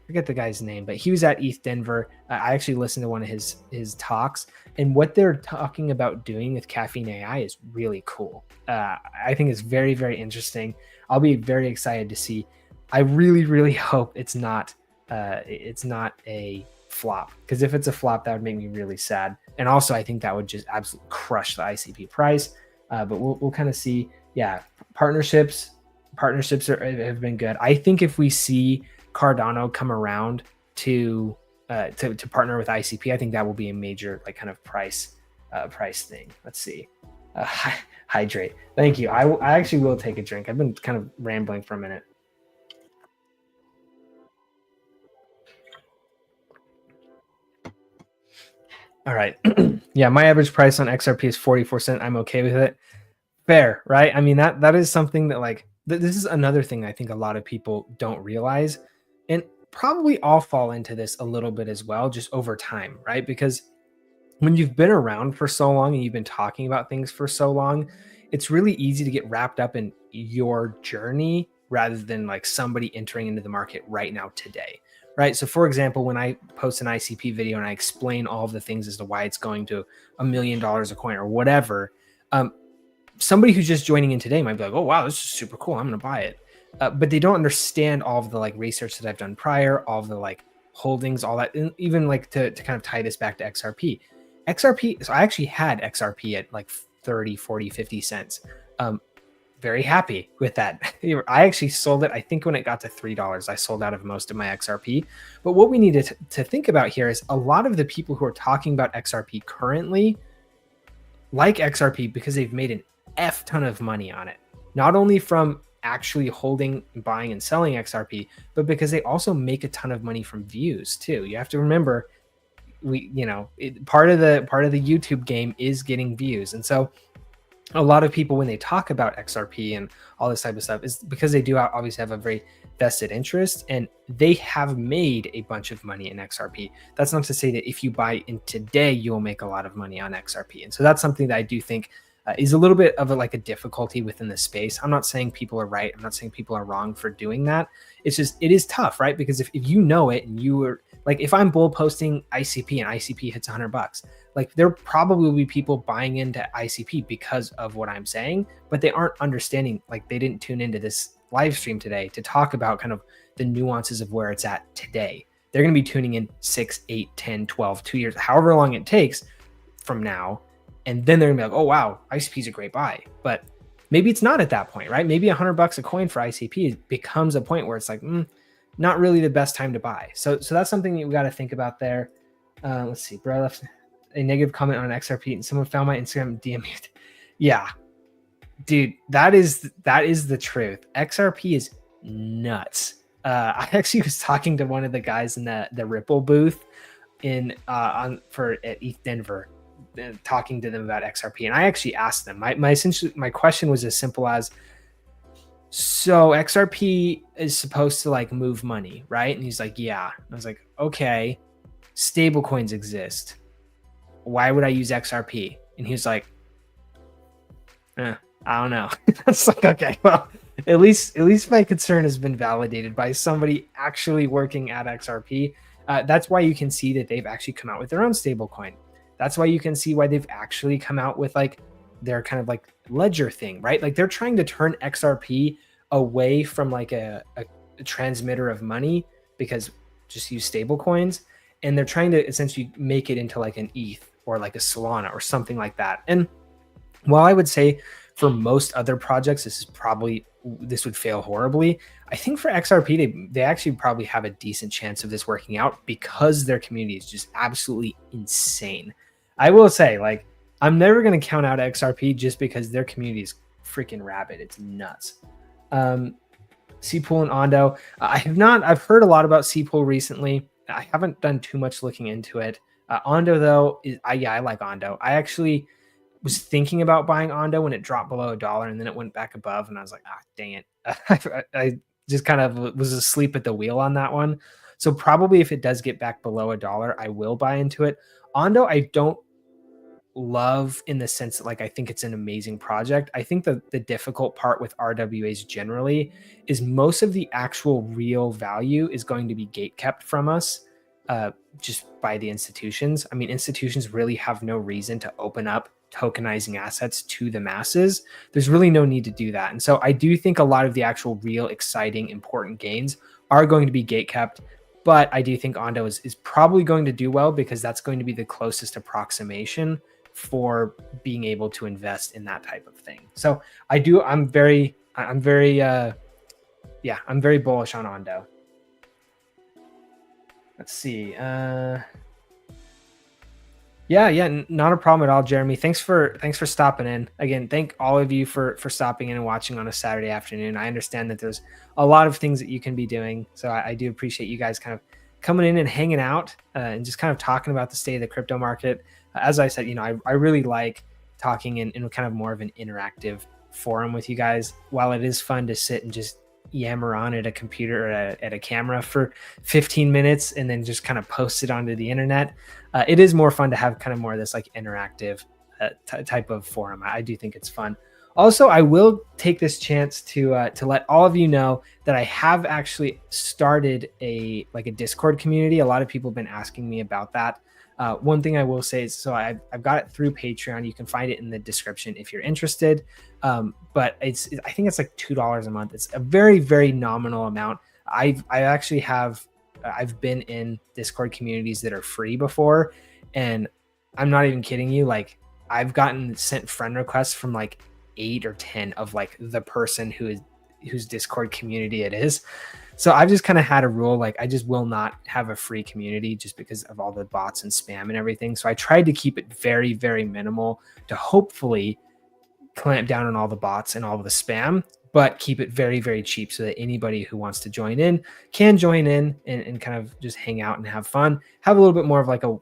Speaker 2: forget the guy's name, but he was at ETH Denver. I actually listened to one of his talks, and what they're talking about doing with Caffeine AI is really cool. I think it's very, very interesting. I'll be very excited to see. I really, really hope it's not a flop, because if it's a flop, that would make me really sad. And also, I think that would just absolutely crush the ICP price. But we'll kind of see. Yeah, partnerships have been good. I think if we see Cardano come around to partner with ICP, I think that will be a major kind of price thing. Let's see. Hydrate. Thank you. I actually will take a drink. I've been kind of rambling for a minute. All right. Yeah, my average price on XRP is 44 cents. I'm okay with it. Fair, right? I mean, that is something that this is another thing I think a lot of people don't realize, and probably all fall into this a little bit as well, just over time, right? Because when you've been around for so long and you've been talking about things for so long, it's really easy to get wrapped up in your journey rather than somebody entering into the market right now today. Right. So for example, when I post an ICP video and I explain all of the things as to why it's going to $1 million a coin or whatever, somebody who's just joining in today might be like, oh, wow, this is super cool. I'm going to buy it. But they don't understand all of the like research that I've done prior, all of the like holdings, all that, and even like to kind of tie this back to XRP. So I actually had XRP at like 30, 40, 50 cents. Very happy with that. I actually sold it. I think when it got to $3, I sold out of most of my XRP. But what we need to think about here is a lot of the people who are talking about XRP currently like XRP because they've made an F ton of money on it. Not only from actually holding, buying and selling XRP, but because they also make a ton of money from views too. You have to remember, part of the YouTube game is getting views. And so a lot of people, when they talk about XRP and all this type of stuff, is because they do obviously have a very vested interest and they have made a bunch of money in XRP. That's not to say that if you buy in today, you'll make a lot of money on XRP. And so that's something that I do think is a little bit of a difficulty within the space. I'm not saying people are right. I'm not saying people are wrong for doing that. It's just, it is tough, right? Because if you know it and you are like, if I'm bull posting ICP and ICP hits $100, like there probably will be people buying into ICP because of what I'm saying, but they aren't understanding, like they didn't tune into this live stream today to talk about kind of the nuances of where it's at today. They're going to be tuning in 6, 8, 10, 12, 2 years, however long it takes from now. And then they're gonna be like, oh, wow, ICP is a great buy. But maybe it's not at that point, right? Maybe $100 a coin for ICP becomes a point where it's like, not really the best time to buy. So that's something that we got to think about there. Let's see, bro, I left a negative comment on XRP and someone found my Instagram DM. Yeah, dude, that is the truth. XRP is nuts. I actually was talking to one of the guys in the Ripple booth at ETH Denver, talking to them about XRP, and I actually asked them. My question was as simple as, so XRP is supposed to like move money, right? And he's like, yeah. And I was like, okay, stable coins exist. Why would I use XRP? And he was like, I don't know. It's like, okay, well, at least my concern has been validated by somebody actually working at XRP. That's why you can see that they've actually come out with their own stable coin. That's why you can see why they've actually come out with like their kind of like ledger thing, right? Like they're trying to turn XRP away from like a transmitter of money, because just use stable coins, and they're trying to essentially make it into like an ETH or like a Solana or something like that. And while I would say for most other projects, this would fail horribly, I think for XRP, they actually probably have a decent chance of this working out because their community is just absolutely insane. I will say, like, I'm never going to count out XRP just because their community is freaking rabid. It's nuts. Cpool and Ondo. I've heard a lot about Cpool recently. I haven't done too much looking into it. Ondo though, I like Ondo. I actually was thinking about buying Ondo when it dropped below $1, and then it went back above, and I was like, dang it. I just kind of was asleep at the wheel on that one. So probably if it does get back below $1, I will buy into it. Ondo, I don't love in the sense that, like, I think it's an amazing project. I think the difficult part with RWAs generally is most of the actual real value is going to be gate kept from us just by the institutions. I mean, institutions really have no reason to open up tokenizing assets to the masses. There's really no need to do that. And so I do think a lot of the actual real exciting, important gains are going to be gate kept. But I do think Ondo is probably going to do well because that's going to be the closest approximation for being able to invest in that type of thing. So I'm very bullish on Ondo. Let's see. Yeah, not a problem at all, Jeremy. Thanks for stopping in. Again, thank all of you for stopping in and watching on a Saturday afternoon. I understand that there's a lot of things that you can be doing, so I do appreciate you guys kind of coming in and hanging out and just kind of talking about the state of the crypto market. As I said, I really like talking in kind of more of an interactive forum with you guys. While it is fun to sit and just yammer on at a computer or at a camera for 15 minutes and then just kind of post it onto the internet, it is more fun to have kind of more of this like interactive type of forum. I do think it's fun. Also, I will take this chance to let all of you know that I have actually started a Discord community. A lot of people have been asking me about that. One thing I will say is, so I've got it through Patreon. You can find it in the description if you're interested. But I think it's like $2 a month. It's a very, very nominal amount. I've been in Discord communities that are free before, and I'm not even kidding you. Like, I've gotten sent friend requests from like 8 or 10 of like the person whose Discord community it is. So I've just kind of had a rule, like I just will not have a free community just because of all the bots and spam and everything. So I tried to keep it very, very minimal to hopefully clamp down on all the bots and all of the spam, but keep it very, very cheap so that anybody who wants to join in can join in and kind of just hang out and have fun, have a little bit more of like a,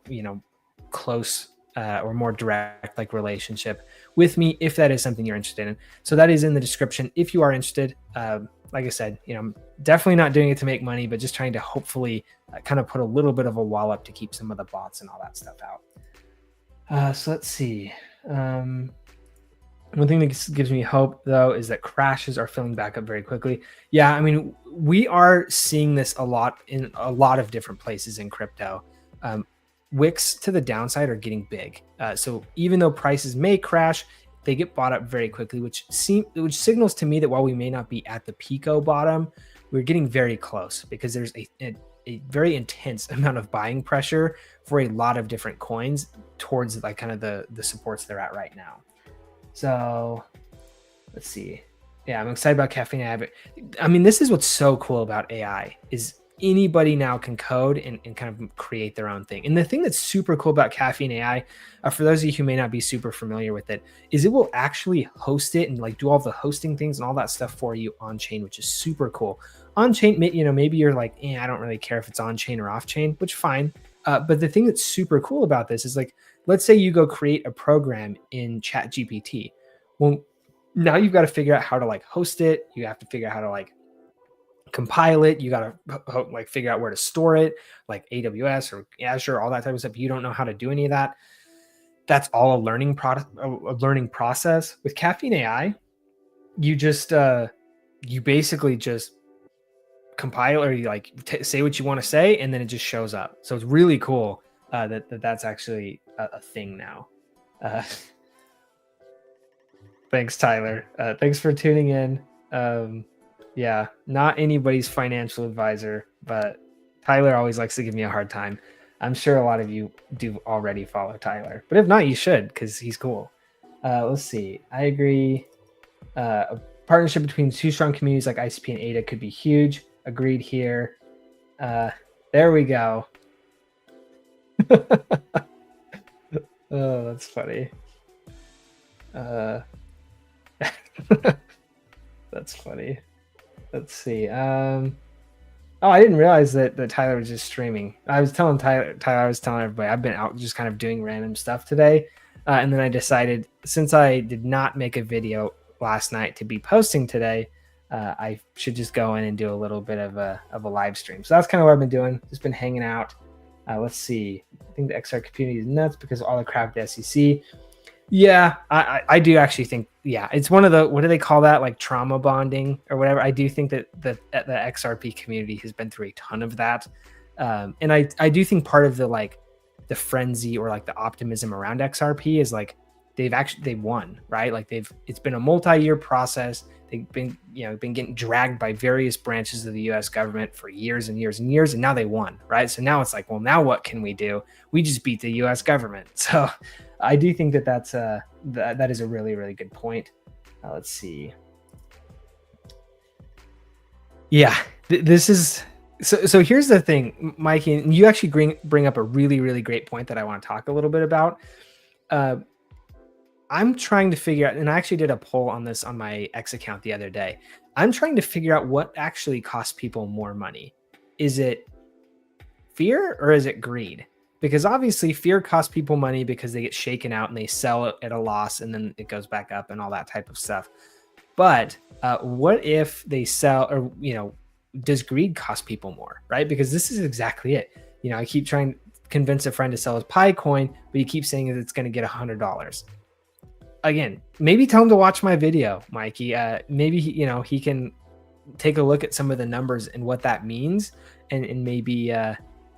Speaker 2: close or more direct like relationship with me if that is something you're interested in. So that is in the description if you are interested. Like I said, I'm definitely not doing it to make money, but just trying to hopefully kind of put a little bit of a wall up to keep some of the bots and all that stuff out. So let's see. One thing that gives me hope, though, is that crashes are filling back up very quickly. Yeah, I mean, we are seeing this a lot in a lot of different places in crypto. WEEX to the downside are getting big. So even though prices may crash, they get bought up very quickly, which signals to me that while we may not be at the Pico bottom, we're getting very close because there's a very intense amount of buying pressure for a lot of different coins towards like kind of the supports they're at right now. So let's see. Yeah, I'm excited about Caffeine AI. But I mean, this is what's so cool about AI is anybody now can code and kind of create their own thing. And the thing that's super cool about Caffeine AI, for those of you who may not be super familiar with it, is it will actually host it and like do all the hosting things and all that stuff for you on chain, which is super cool. On chain, maybe you're like, I don't really care if it's on chain or off chain, which fine. But the thing that's super cool about this is like, let's say you go create a program in ChatGPT. Well, now you've got to figure out how to like host it. You have to figure out how to like compile it. You got to like figure out where to store it, like AWS or Azure, all that type of stuff. You don't know how to do any of that. That's all a learning process. With Caffeine AI, you just you basically just compile or you like say what you want to say, and then it just shows up. So it's really cool that's actually a thing now. Thanks, Tyler. Thanks for tuning in. Yeah, not anybody's financial advisor, but Tyler always likes to give me a hard time. I'm sure a lot of you do already follow Tyler, but if not, you should because he's cool. Let's see. I agree. A partnership between two strong communities like ICP and ADA could be huge. Agreed here. There we go. Oh, that's funny. That's funny. Let's see. Oh, I didn't realize that Tyler was just streaming. I was telling Tyler, I was telling everybody I've been out just kind of doing random stuff today. And then I decided, since I did not make a video last night to be posting today, I should just go in and do a little bit of a live stream. So that's kind of what I've been doing. Just been hanging out. Let's see. I think the XR community is nuts because of all the crap at the SEC. Yeah, I do actually think, yeah, it's one of the, what do they call that? Like trauma bonding or whatever. I do think that the XRP community has been through a ton of that. And I do think part of the frenzy or like the optimism around XRP is like, they won, right? Like it's been a multi-year process. They've been getting dragged by various branches of the US government for years and years and years. And now they won, right? So now it's like, well, now what can we do? We just beat the US government. So I do think that is a really, really good point. Let's see. Yeah, this is, so here's the thing, Mikey, and you actually bring up a really, really great point that I want to talk a little bit about. I'm trying to figure out, and I actually did a poll on this on my X account the other day. I'm trying to figure out what actually costs people more money. Is it fear or is it greed? Because obviously fear costs people money because they get shaken out and they sell it at a loss and then it goes back up and all that type of stuff. But what if they sell, or, does greed cost people more, right? Because this is exactly it. I keep trying to convince a friend to sell his Pi coin, but you keep saying that it's going to get $100. Again, maybe tell him to watch my video, Mikey. Maybe he can take a look at some of the numbers and what that means, and maybe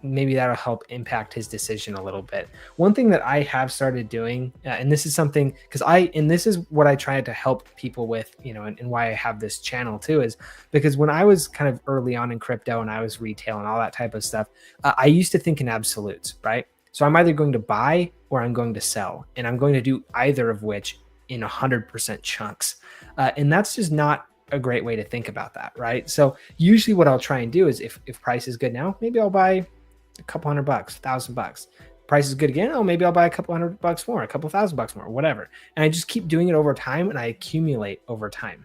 Speaker 2: maybe that'll help impact his decision a little bit. One thing that I have started doing, and this is something and this is what I try to help people with, and why I have this channel too, is because when I was kind of early on in crypto and I was retail and all that type of stuff, I used to think in absolutes, right? So I'm either going to buy or I'm going to sell, and I'm going to do either of which in 100% chunks. And that's just not a great way to think about that, right? So usually what I'll try and do is if price is good now, maybe I'll buy a couple $100, $1,000. Price is good again, maybe I'll buy a couple $100 more, a couple $1,000 more, whatever. And I just keep doing it over time, and I accumulate over time.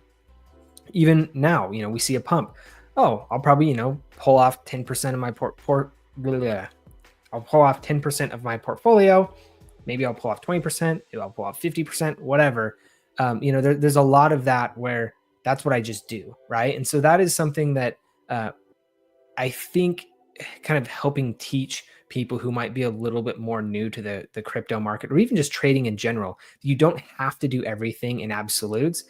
Speaker 2: Even now, we see a pump. I'll probably, pull off 10% of my I'll pull off 10% of my portfolio. Maybe I'll pull off 20%. Maybe I'll pull off 50%, whatever. There's a lot of that where that's what I just do, right? And so that is something that I think kind of helping teach people who might be a little bit more new to the crypto market, or even just trading in general. You don't have to do everything in absolutes.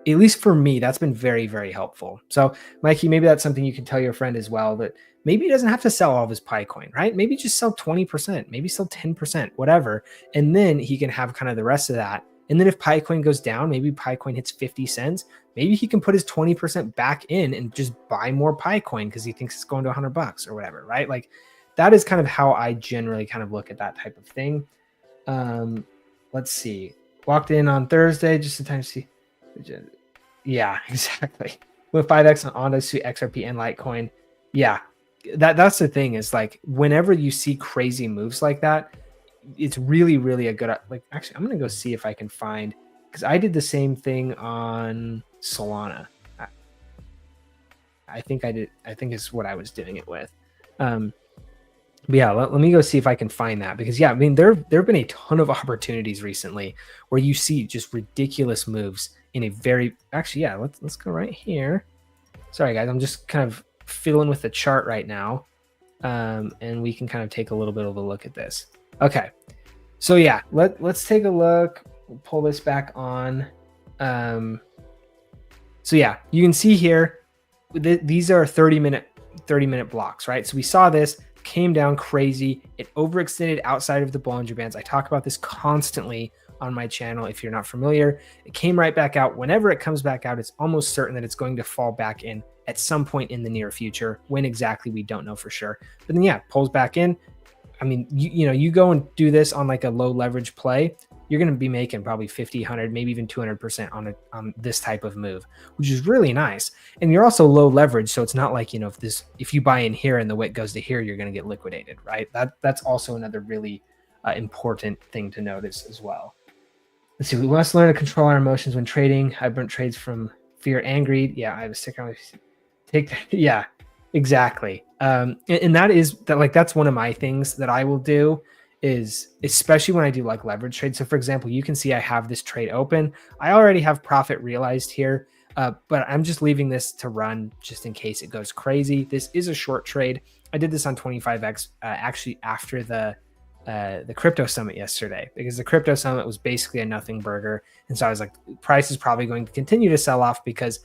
Speaker 2: At least for me, that's been very, very helpful. So Mikey, maybe that's something you can tell your friend as well, that maybe he doesn't have to sell all of his Picoin, right? Maybe just sell 20%, maybe sell 10%, whatever. And then he can have kind of the rest of that. And then if Picoin goes down, maybe Picoin hits 50 cents, maybe he can put his 20% back in and just buy more Picoin because he thinks it's going to $100 or whatever, right? Like that is kind of how I generally kind of look at that type of thing. Let's see. Walked in on Thursday just in time to see. Yeah, exactly. With 5x on Ondas to XRP and Litecoin. Yeah, that's the thing, is like whenever you see crazy moves like that, it's really, really a good, like, actually, I'm going to go see if I can find, because I did the same thing on Solana. I think it's what I was doing it with. But yeah, let me go see if I can find that, because yeah, I mean, there have been a ton of opportunities recently where you see just ridiculous moves in a very, actually, yeah, let's go right here. Sorry guys, I'm just kind of fiddling with the chart right now. And we can kind of take a little bit of a look at this. Okay. So yeah, let's take a look. We'll pull this back on. So yeah, you can see here, these are 30-minute blocks, right? So we saw this, came down crazy. It overextended outside of the Bollinger Bands. I talk about this constantly on my channel. If you're not familiar, it came right back out. Whenever it comes back out, it's almost certain that it's going to fall back in at some point in the near future. When exactly, we don't know for sure. But then yeah, pulls back in. I mean, you go and do this on like a low leverage play, you're going to be making probably 50, 100, maybe even 200% on this type of move, which is really nice. And you're also low leverage. So it's not like, if you buy in here and the wick goes to here, you're going to get liquidated, right? That's also another really important thing to notice as well. Let's see. We must learn to control our emotions when trading. I burnt trades from fear and greed. Yeah, I have a sticker on my yeah, exactly. And that's one of my things that I will do, is especially when I do like leverage trades. So for example, you can see I have this trade open. I already have profit realized here, but I'm just leaving this to run just in case it goes crazy. This is a short trade. I did this on 25x actually after the crypto summit yesterday, because the crypto summit was basically a nothing burger. And so I was like, price is probably going to continue to sell off because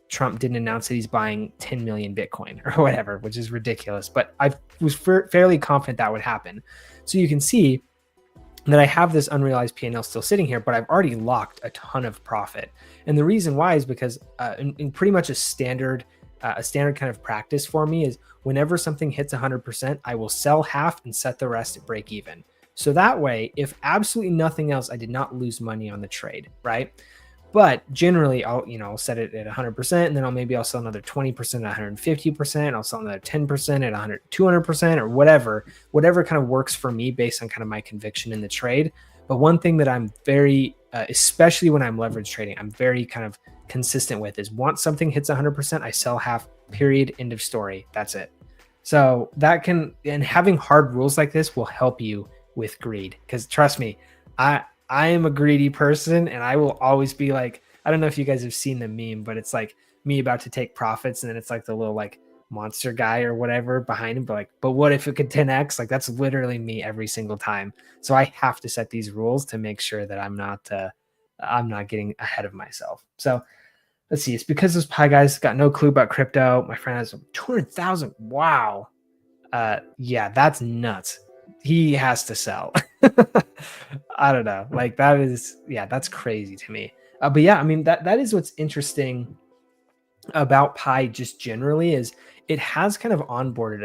Speaker 2: Trump didn't announce that he's buying 10 million Bitcoin or whatever, which is ridiculous. But I was fairly confident that would happen. So you can see that I have this unrealized P&L still sitting here, but I've already locked a ton of profit. And the reason why is because in pretty much a standard kind of practice for me is whenever something hits 100%, I will sell half and set the rest at break even. So that way, if absolutely nothing else, I did not lose money on the trade, right? But generally, I'll set it at 100%, and then I'll sell another 20% at 150%. I'll sell another 10% at 200%, or whatever kind of works for me based on kind of my conviction in the trade. But one thing that I'm very, especially when I'm leverage trading, I'm very kind of consistent with is once something hits 100%, I sell half, period, end of story. That's it. So and having hard rules like this will help you with greed, because trust me, I am a greedy person, and I will always be like, I don't know if you guys have seen the meme, but it's like me about to take profits, and then it's like the little like monster guy or whatever behind him, but what if it could 10x? Like that's literally me every single time. So I have to set these rules to make sure that I'm not getting ahead of myself. So let's see. It's because those pie guys got no clue about crypto. My friend has 200,000. Wow. Yeah, that's nuts. He has to sell. I don't know. Like that is, yeah, that's crazy to me. But yeah, I mean that is what's interesting about Pi just generally is it has kind of onboarded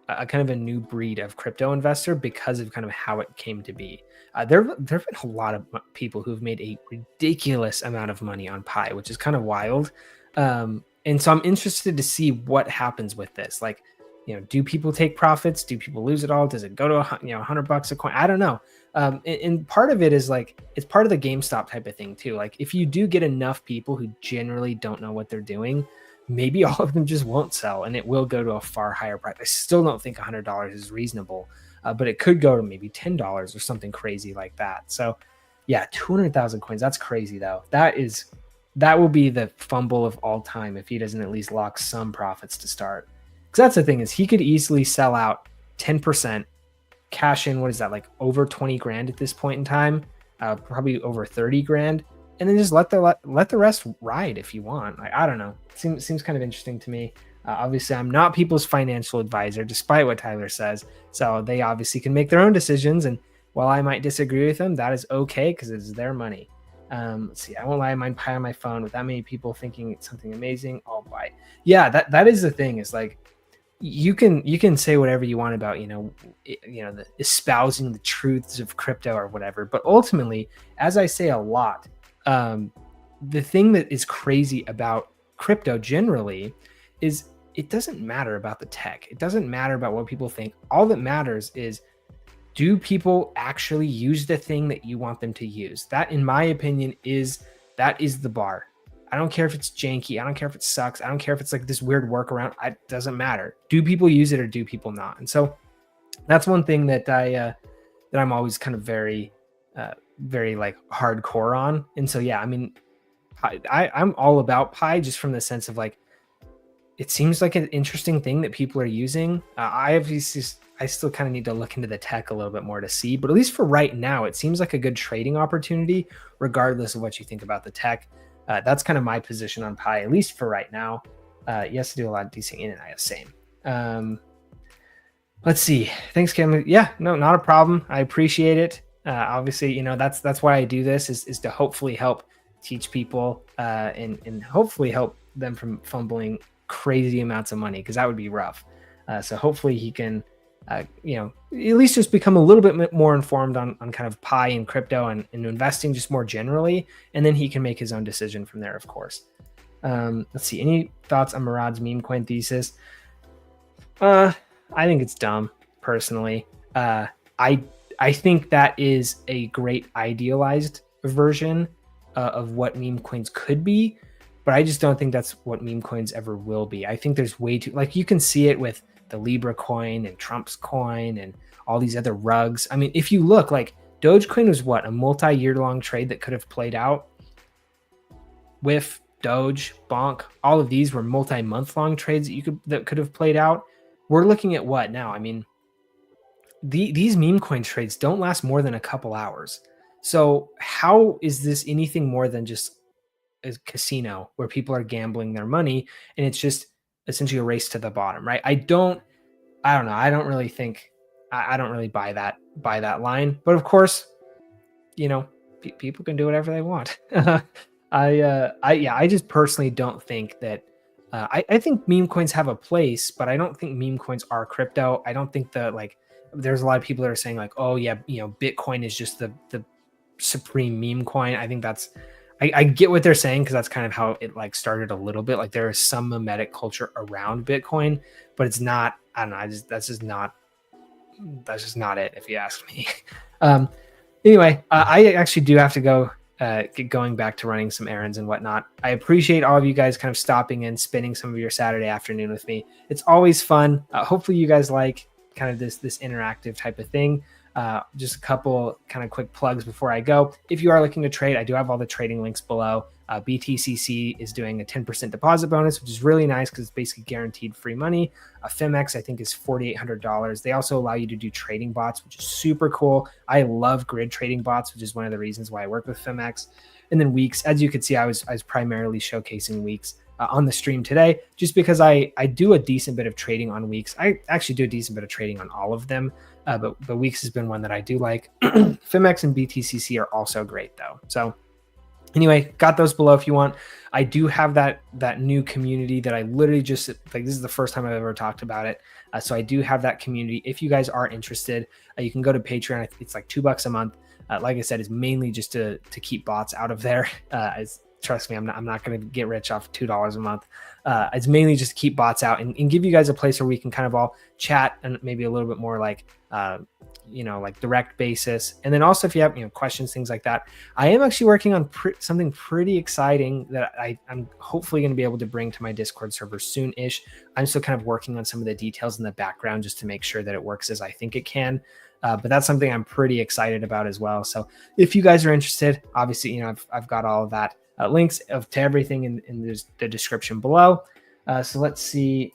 Speaker 2: a kind of a new breed of crypto investor because of kind of how it came to be. There've been a lot of people who've made a ridiculous amount of money on Pi, which is kind of wild. And so I'm interested to see what happens with this. Like, do people take profits? Do people lose it all? Does it go to $100 a coin? I don't know. And part of it is like it's part of the GameStop type of thing too. Like if you do get enough people who generally don't know what they're doing, maybe all of them just won't sell and it will go to a far higher price. I still don't think $100 is reasonable, but it could go to maybe $10 or something crazy like that. So yeah, 200,000 coins. That's crazy though. That will be the fumble of all time if he doesn't at least lock some profits to start. Because that's the thing is he could easily sell out 10%, cash in, what is that, like over 20 grand at this point in time, probably over 30 grand. And then just let the rest ride if you want. Like, I don't know. Seems kind of interesting to me. Obviously, I'm not people's financial advisor, despite what Tyler says. So they obviously can make their own decisions. And while I might disagree with them, that is okay because it's their money. Let's see. I won't lie. I mind Pi on my phone with that many people thinking it's something amazing. I'll buy. Yeah, that is the thing. Is like you can say whatever you want about the espousing the truths of crypto or whatever. But ultimately, as I say a lot. The thing that is crazy about crypto generally is it doesn't matter about the tech. It doesn't matter about what people think. All that matters is, do people actually use the thing that you want them to use? That, in my opinion, is the bar. I don't care if it's janky. I don't care if it sucks. I don't care if it's like this weird workaround. It doesn't matter. Do people use it or do people not? And so that's one thing that I'm always kind of very like hardcore on. And so yeah, I mean, I'm all about Pi just from the sense of like it seems like an interesting thing that people are using. I still kind of need to look into the tech a little bit more to see, but at least for right now, it seems like a good trading opportunity, regardless of what you think about the tech. That's kind of my position on Pi, at least for right now. Yes, to do a lot of decent in and out, same. Let's see. Thanks, Kim. Yeah, no, not a problem. I appreciate it. Obviously, that's why I do this is to hopefully help teach people and hopefully help them from fumbling crazy amounts of money, because that would be rough. So hopefully he can, at least just become a little bit more informed on kind of Pi and crypto and investing just more generally. And then he can make his own decision from there, of course. Let's see. Any thoughts on Murad's meme coin thesis? I think it's dumb, personally. I think that is a great idealized version of what meme coins could be, but I just don't think that's what meme coins ever will be. I think there's way too, like, you can see it with the Libra coin and Trump's coin and all these other rugs. I mean, if you look, like, Dogecoin was what, a multi-year long trade that could have played out. With Doge, Bonk, all of these were multi-month long trades that could have played out. We're looking at what now? I mean, these meme coin trades don't last more than a couple hours. So how is this anything more than just a casino where people are gambling their money and it's just essentially a race to the bottom, right? I don't know. I don't really think, I don't really buy that line, but of course, people can do whatever they want. I just personally don't think that, I think meme coins have a place, but I don't think meme coins are crypto. I don't think there's a lot of people that are saying like, oh yeah, Bitcoin is just the supreme meme coin. I think I get what they're saying, because that's kind of how it like started a little bit. Like there is some memetic culture around Bitcoin, but it's not, I don't know. That's just not it, if you ask me. Anyway, I actually do have to go, get going back to running some errands and whatnot. I appreciate all of you guys kind of stopping in, spending some of your Saturday afternoon with me. It's always fun. Hopefully you guys like kind of this interactive type of thing. Just a couple kind of quick plugs before I go. If you are looking to trade, I do have all the trading links below. BTCC is doing a 10% deposit bonus, which is really nice because it's basically guaranteed free money. Phemex, I think, is $4,800. They also allow you to do trading bots, which is super cool. I love grid trading bots, which is one of the reasons why I work with Phemex. And then WEEX, as you can see, I was primarily showcasing WEEX on the stream today, just because I do a decent bit of trading on WEEX. I actually do a decent bit of trading on all of them, but WEEX has been one that I do like. Phemex and BTCC are also great though. So anyway, got those below if you want. I do have that new community that I literally just, like, this is the first time I've ever talked about it. So I do have that community. If you guys are interested, you can go to Patreon. It's like $2 a month. Like I said, it's mainly just to keep bots out of there. Trust me, I'm not going to get rich off $2 a month. It's mainly just to keep bots out and give you guys a place where we can kind of all chat and maybe a little bit more like, like direct basis. And then also if you have, questions, things like that, I am actually working on something pretty exciting that I'm hopefully going to be able to bring to my Discord server soon-ish. I'm still kind of working on some of the details in the background just to make sure that it works as I think it can. But that's something I'm pretty excited about as well. So if you guys are interested, obviously, I've got all of that links to everything in the description below. So let's see.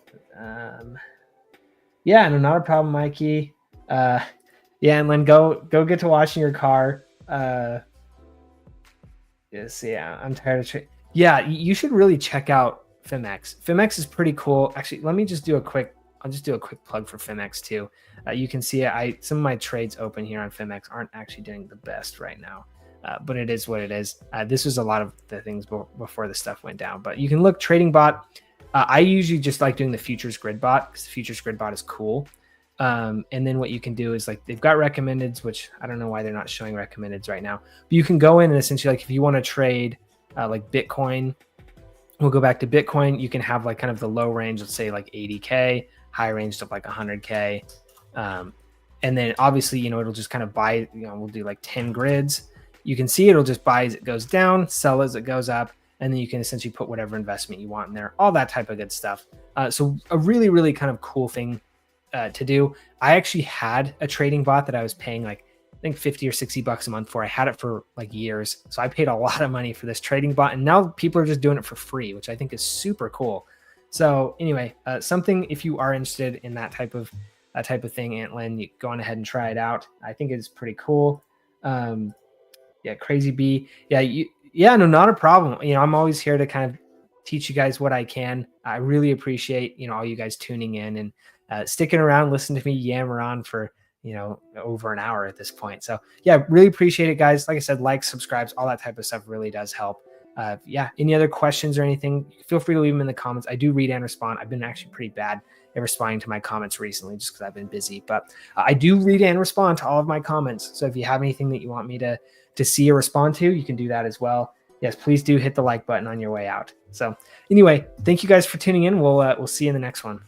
Speaker 2: Yeah, no, not a problem, Mikey. Yeah, and Lynn, go get to washing your car. Yes, yeah, I'm tired of yeah, you should really check out Phemex. Phemex is pretty cool. Actually, let me just do a quick. I'll just do a quick plug for Phemex too. You can see some of my trades open here on Phemex aren't actually doing the best right now, but it is what it is. This was a lot of the things before the stuff went down, but you can look trading bot. I usually just like doing the futures grid bot because the futures grid bot is cool. And then what you can do is like they've got recommendeds, which I don't know why they're not showing recommendeds right now. But you can go in and essentially like if you want to trade like Bitcoin, we'll go back to Bitcoin. You can have like kind of the low range, let's say like 80K, high range of like 100K. And then obviously, it'll just kind of buy, we'll do like 10 grids. You can see it'll just buy as it goes down, sell as it goes up. And then you can essentially put whatever investment you want in there, all that type of good stuff. So a really, really kind of cool thing to do. I actually had a trading bot that I was paying like, I think 50 or 60 bucks a month for. I had it for like years. So I paid a lot of money for this trading bot. And now people are just doing it for free, which I think is super cool. So anyway, something if you are interested in that type of thing, Antlin, you go on ahead and try it out. I think it's pretty cool. Yeah, Crazy B. Yeah, no, not a problem. I'm always here to kind of teach you guys what I can. I really appreciate, all you guys tuning in and sticking around, listen to me yammer on for, over an hour at this point. So yeah, really appreciate it, guys. Like I said, likes, subscribes, all that type of stuff really does help. Yeah, any other questions or anything, feel free to leave them in the comments. I do read and respond. I've been actually pretty bad at responding to my comments recently just because I've been busy, but I do read and respond to all of my comments. So if you have anything that you want me to see or respond to, you can do that as well. Yes, please do hit the like button on your way out. So anyway, thank you guys for tuning in. We'll see you in the next one.